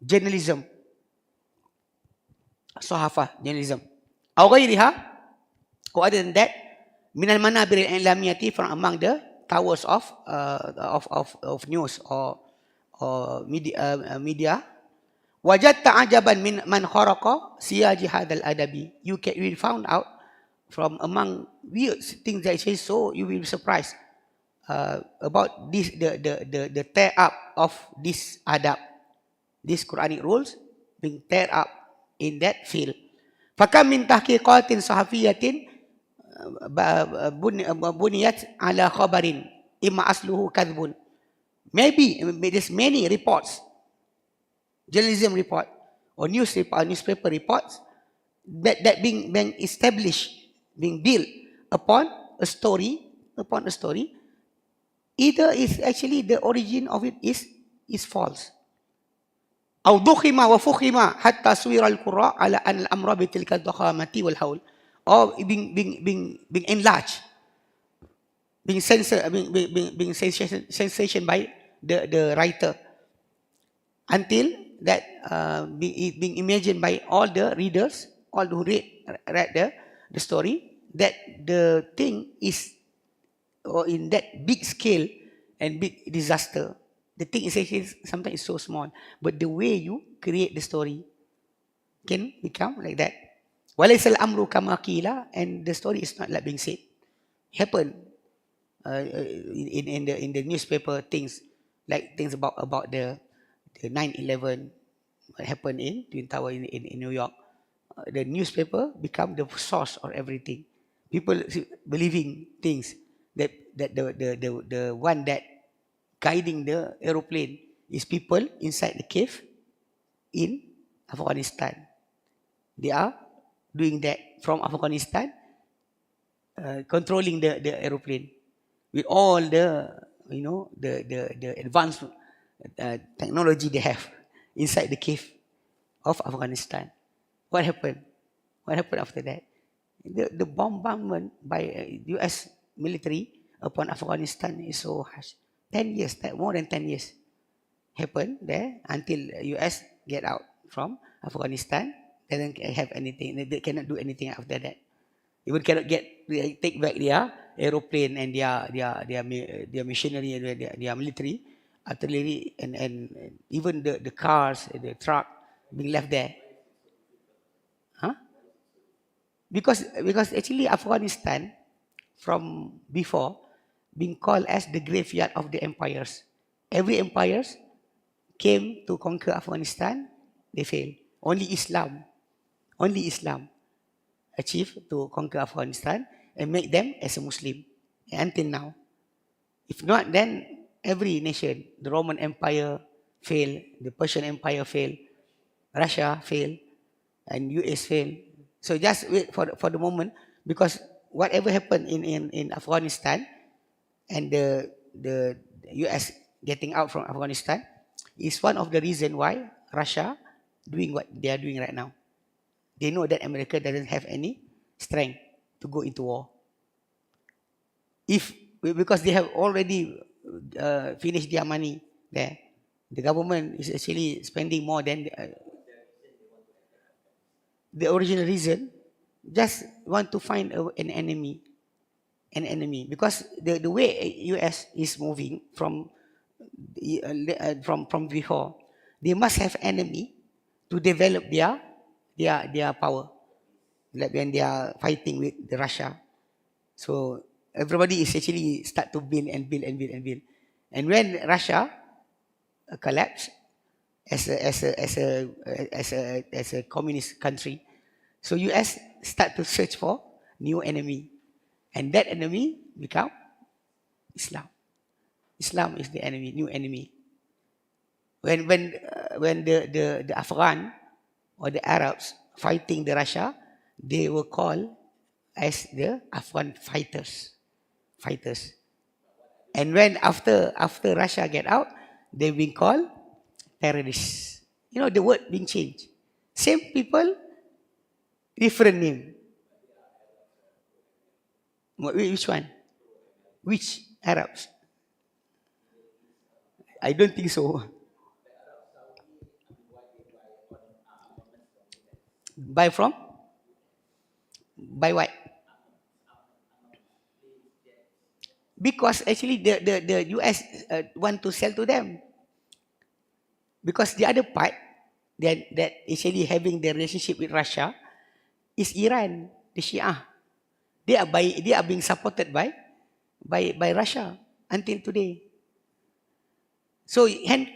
journalism, sahafa journalism, aw ghayriha, or other than that, min al-manabir al-ilamiyati, from among the towers of news or media, wajadta ajaban min man kharaqa siyaji hadal adabi. You will found out from among weird things that say, so you will be surprised about this, the tear up of this adab, these Quranic rules being tear up in that field. Fakam min tahqiqatin sahafiyatin buniyat ala khabarin imma asluhu kadhbun. Maybe there's many reports, journalism report or newspaper reports that being established, being built upon a story, either is actually the origin of it is false. أو ضخم وفخم حتى صور القراء على أن الأمر بتلك الضخامة والهول, or being enlarged, being sensation by the writer, until that being imagined by all the readers, all who read the story, that the thing is, or in that big scale and big disaster. The thing is actually sometimes so small, but the way you create the story can become like that. Walaysa al-amru kama qila, and the story is not like being said. Happen in the newspaper, things about the 9/11, what happened in Twin Tower in New York. The newspaper become the source of everything. People believing things that the one that guiding the aeroplane is people inside the cave in Afghanistan. They are doing that from Afghanistan, controlling the aeroplane with all the advanced technology they have inside the cave of Afghanistan. What happened? What happened after that? The bombardment by U.S. military upon Afghanistan is so harsh. 10 years, more than 10 years happened there until U.S. get out from Afghanistan. They don't have anything. They cannot do anything after that. Even cannot take back their aeroplane and their machinery, their military artillery, and even the cars, the truck being left there. Huh? Because actually Afghanistan from before being called as the graveyard of the empires. Every empires came to conquer Afghanistan, they failed. Only Islam achieved to conquer Afghanistan and make them as a Muslim until now. If not, then every nation, the Roman Empire failed, the Persian Empire failed, Russia failed, and US failed. So just wait for the moment, because whatever happened in Afghanistan and the US getting out from Afghanistan is one of the reason why Russia doing what they are doing right now. They know that America doesn't have any strength to go into war. Because they have already finished their money there. The government is actually spending more than the original reason. Just want to find an enemy, because the way US is moving from before, they must have enemy to develop their power, like when they are fighting with the Russia. So everybody is actually start to build and build and build and build. And when Russia collapsed as a communist country, so US start to search for new enemy, and that enemy become Islam. Islam is the enemy, new enemy. When the Afghan or the Arabs fighting the Russia, they were called as the Afghan fighters. And when after Russia get out, they've been called terrorists. You know, the word being changed. Same people, different name. Which one? Which Arabs? I don't think so. Buy from? Buy what? Because actually the US want to sell to them. Because the other part that actually having the relationship with Russia is Iran, the Shia. They are being supported by Russia until today. So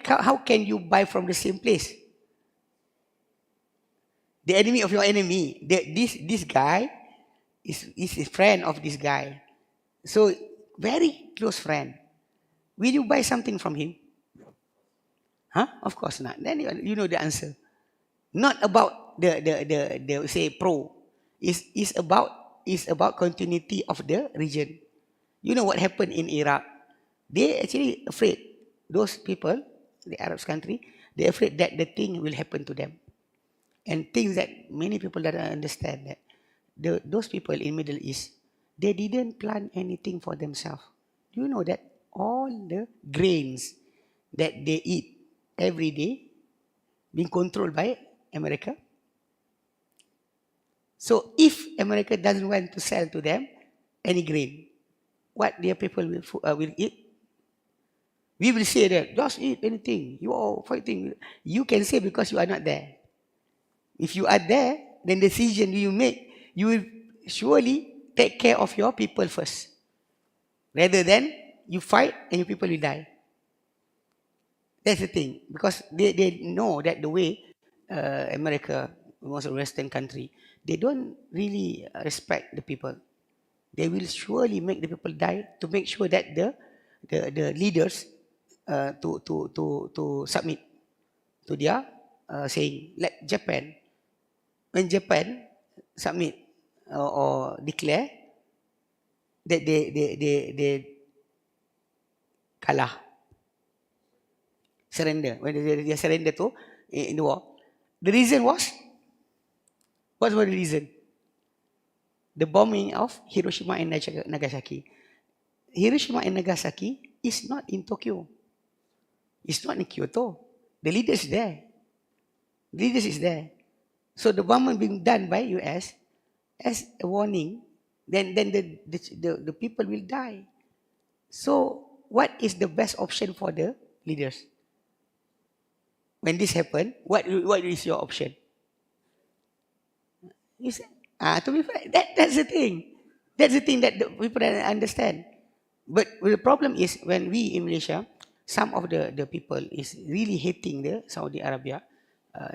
how can you buy from the same place? The enemy of your enemy. This guy is a friend of this guy. So very close friend. Will you buy something from him? Huh? Of course not. Then you know the answer. Not about the say pro. Is about continuity of the region. You know what happened in Iraq? They actually afraid. Those people, the Arab country, they're afraid that the thing will happen to them. And things that many people don't understand, that those people in Middle East, they didn't plant anything for themselves. Do you know that all the grains that they eat every day being controlled by America? So if America doesn't want to sell to them any grain, what their people will eat? We will say that, just eat anything. You are fighting. You can say because you are not there. If you are there, then the decision you make, you will surely take care of your people first. Rather than you fight and your people will die. That's the thing. Because they know that the way America, most of the Western country, they don't really respect the people. They will surely make the people die to make sure that the leaders to submit to their saying. Like Japan. When Japan submit or declare that they kalah, surrender, when they surrender to in the war, the reason was, what was the reason? The bombing of Hiroshima and Nagasaki. Hiroshima and Nagasaki is not in Tokyo. It's not in Kyoto. The leader is there. The leader is there. So the bombing being done by US as a warning, then the people will die. So what is the best option for the leaders. When this happen, what is your option? You say, to be fair, that's the thing. That's the thing that the people don't understand. But the problem is when we in Malaysia, some of the people is really hating the Saudi Arabia.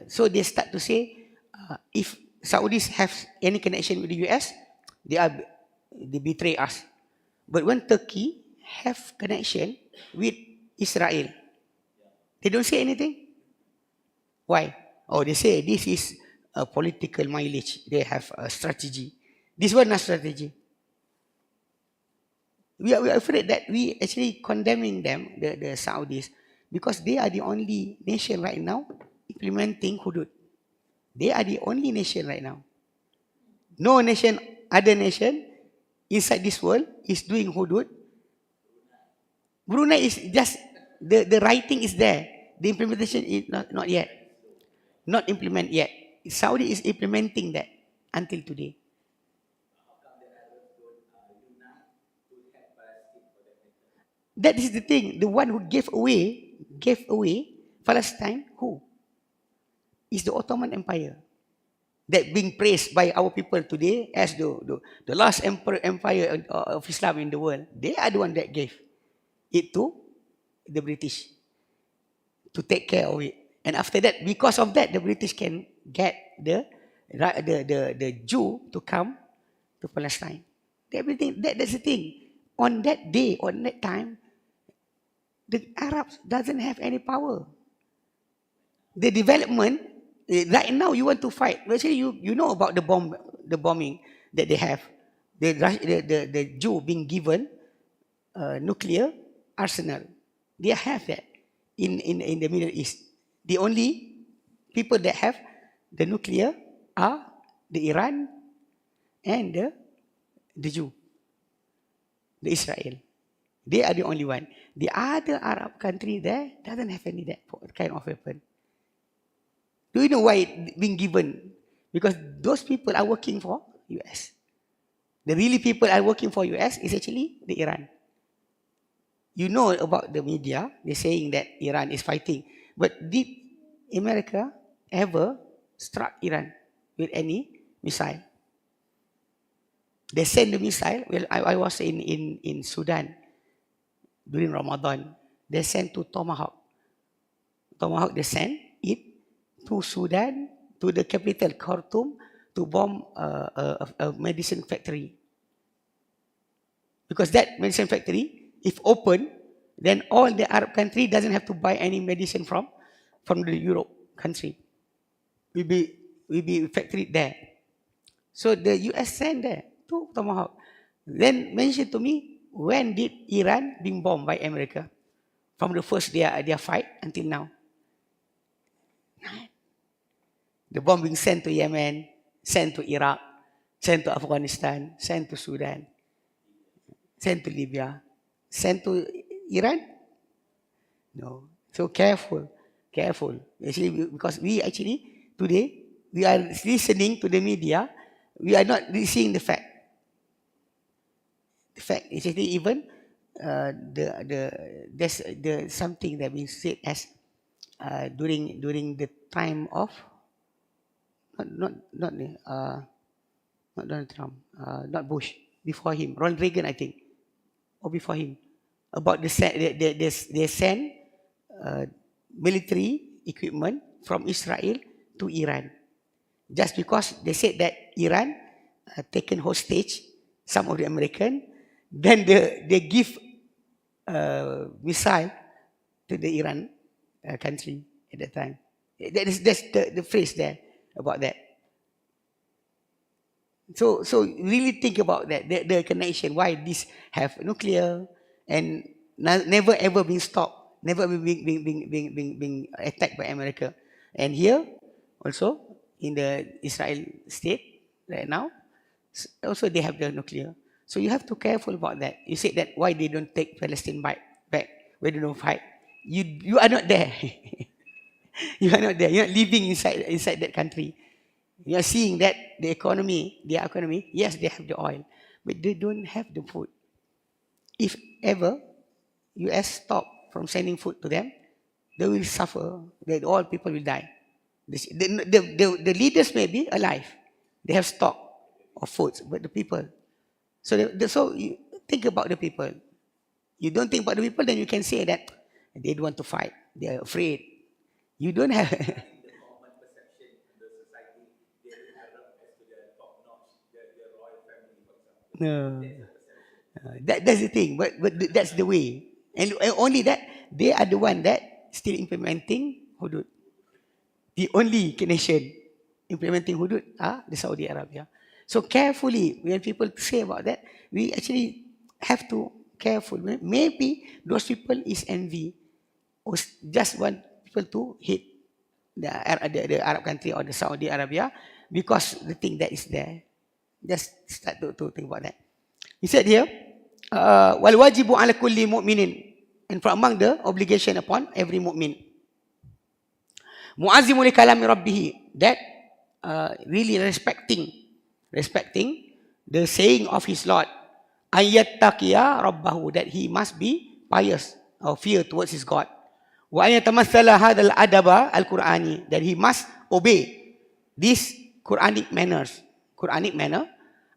So they start to say, if Saudis have any connection with the US, they betray us. But when Turkey have connection with Israel, they don't say anything. Why? Oh, they say this is a political mileage. They have a strategy. This one not strategy. We are afraid that we actually condemning them, the Saudis, because they are the only nation right now implementing hudud. They are the only nation right now. No nation, other nation inside this world is doing hudud. Brunei is just, the writing is there. The implementation is not yet. Not implement yet. Saudi is implementing that until today. That is the thing. The one who gave away Palestine, who? Is the Ottoman Empire. That being praised by our people today as the last empire of Islam in the world. They are the one that gave it to the British to take care of it. And after that, because of that, the British can get the Jew to come to Palestine. Everything, that's the thing. On that day, on that time, the Arabs doesn't have any power. The development, right now you want to fight. Actually, you know about the bombing that they have. The Jew being given nuclear arsenal. They have that in the Middle East. The only people that have the nuclear are the Iran and the Jew, the Israel. They are the only one. The other Arab country there doesn't have any that kind of weapon. Do you know why it being given? Because those people are working for US. The really people are working for US is actually the Iran. You know about the media, they're saying that Iran is fighting. But did America ever struck Iran with any missile? They sent the missile. Well, I was in Sudan during Ramadan. They sent to Tomahawk. Tomahawk, they sent it to Sudan, to the capital, Khartoum, to bomb a medicine factory. Because that medicine factory, if open, then all the Arab country doesn't have to buy any medicine from the Europe country. Will be factory there. So the US sent there to Tomahawk. Then mention to me, when did Iran being bombed by America? From the first their fight until now. The bomb being sent to Yemen, sent to Iraq, sent to Afghanistan, sent to Sudan, sent to Libya, sent to Iran? No. So careful. Actually, because we actually, today, we are listening to the media, we are not seeing the fact. The fact is actually even there's something that we said as during the time of not Donald Trump, not Bush, before him, Ronald Reagan, I think, or before him, about they send military equipment from Israel to Iran, just because they said that Iran taken hostage some of the American, then they give missile to the Iran country at that time. That's the phrase there about that. So really think about that, the connection, why this have nuclear and never ever been stopped, never being attacked by America. And here also in the Israel state right now, also they have the nuclear. So you have to be careful about that. You said that why they don't take Palestine back, why they don't fight. You are not there. You are not there. You're not living inside that country. You are seeing that their economy, yes, they have the oil, but they don't have the food. If ever US stop from sending food to them, they will suffer. That all people will die. The leaders may be alive. They have stock of foods, but the people. So you think about the people. You don't think about the people, then you can say that they don't want to fight. They are afraid. You don't have. The common perception in the society, they look Arab as to their top notch, their royal family, for example. No. That's the thing, but that's the way. And only that, they are the one that still implementing hudud. The only nation implementing hudud are the Saudi Arabia. So carefully, when people say about that, we actually have to careful. Maybe those people is envy, or just want people to hate the Arab country or the Saudi Arabia because the thing that is there. Just start to think about that. He said here, wal wajibu ala kulli mu'minin, and from among the obligation upon every mu'min, mu'azzimu li kalami rabbih, that really respecting the saying of his Lord, ayyattaqiya rabbahu, that he must be pious or fear towards his God, wa ayatamathala hadzal adaba al-Qur'ani, that he must obey this Quranic manner,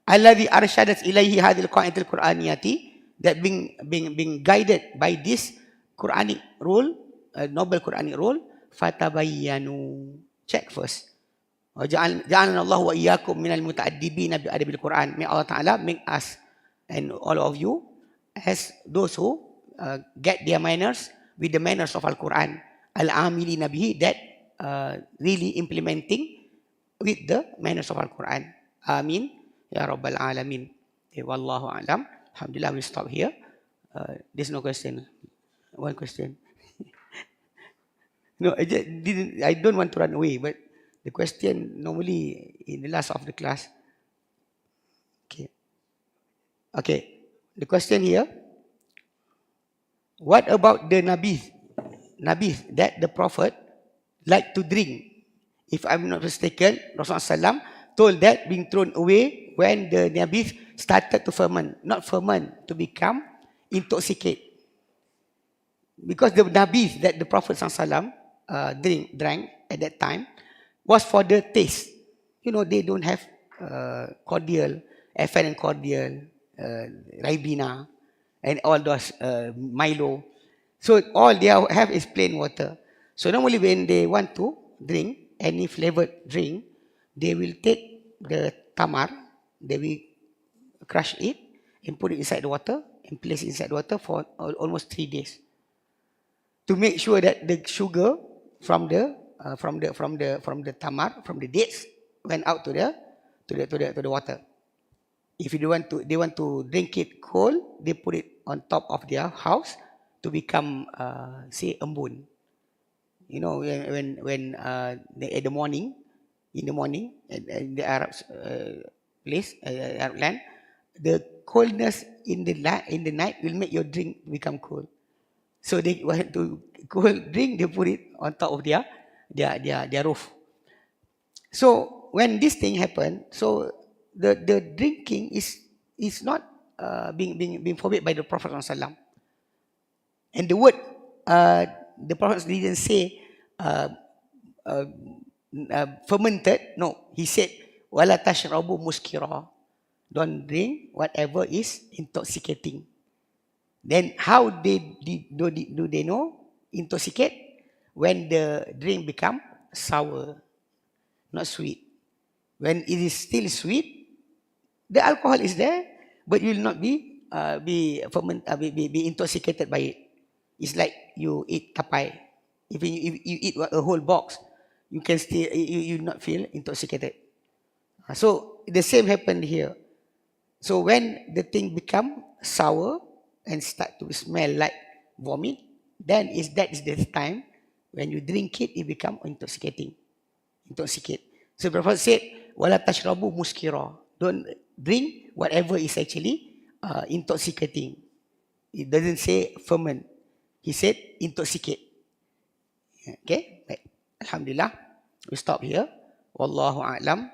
alladhi arshadat ilaihi hadzal qa'id al-Qur'aniyati, that being guided by this Quranic rule, noble Quranic rule, fatabayyanu, check first. Ja'alana Allah wa iyyakum minal muta'addibina bi adabil Qur'an. May Allah Ta'ala make us and all of you as those who get their manners with the manners of Al-Quran. Al-amilina bihi, that really implementing with the manners of Al-Quran. Amin. Ya Rabbal Alamin. Okay, Wallahu A'lam. Alhamdulillah, we'll stop here. There's no question. One question. No, I don't want to run away, but the question normally in the last of the class. Okay. The question here. What about the nabis that the Prophet liked to drink? If I'm not mistaken, Rasulullah SAW told that being thrown away when the nabis started to ferment. Not ferment, to become intoxicate. Because the nabis that the Prophet SAW drank at that time was for the taste. You know, they don't have cordial, FN and cordial, Ribena, and all those Milo. So all they have is plain water. So normally when they want to drink any flavored drink, they will take the tamar, they will crush it and put it inside the water and place it inside the water for almost 3 days, to make sure that the sugar from the tamar, from the dates, went out to the water. If they want to drink it cold, they put it on top of their house to become say embun. You know, when at the morning, in the Arab place, Arab land, the coldness in the night will make your drink become cold. So they want to cold drink, they put it on top of their roof. So when this thing happened, so the drinking is not being forbidden by the Prophet ﷺ. And the word the Prophet didn't say fermented. No, he said wala tashrabu muskira. Don't drink whatever is intoxicating. Then how do they know intoxicate? When the drink become sour, not sweet. When it is still sweet, the alcohol is there, but you will not be intoxicated by it. It's like you eat tapai. If you eat a whole box, you can still you not feel intoxicated. So the same happened here. So when the thing become sour and start to smell like vomit, then that is the time when you drink it, it become intoxicate. So the Prophet said, "Wala tashrabu muskira." Don't drink whatever is actually intoxicating. It doesn't say ferment. He said intoxicate. Okay, baik. Alhamdulillah. We stop here. Wallahu a'lam.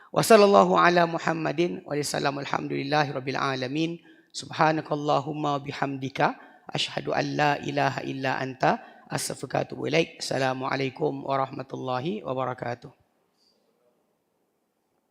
Wa sallallahu ala Muhammadin wa sallam. Alhamdulillahi rabbil alamin. Subhanakallahumma bihamdika. Ashhadu an la ilaha illa anta. Astaghfiruka wa atubu ilaik. Assalamualaikum warahmatullahi wabarakatuh.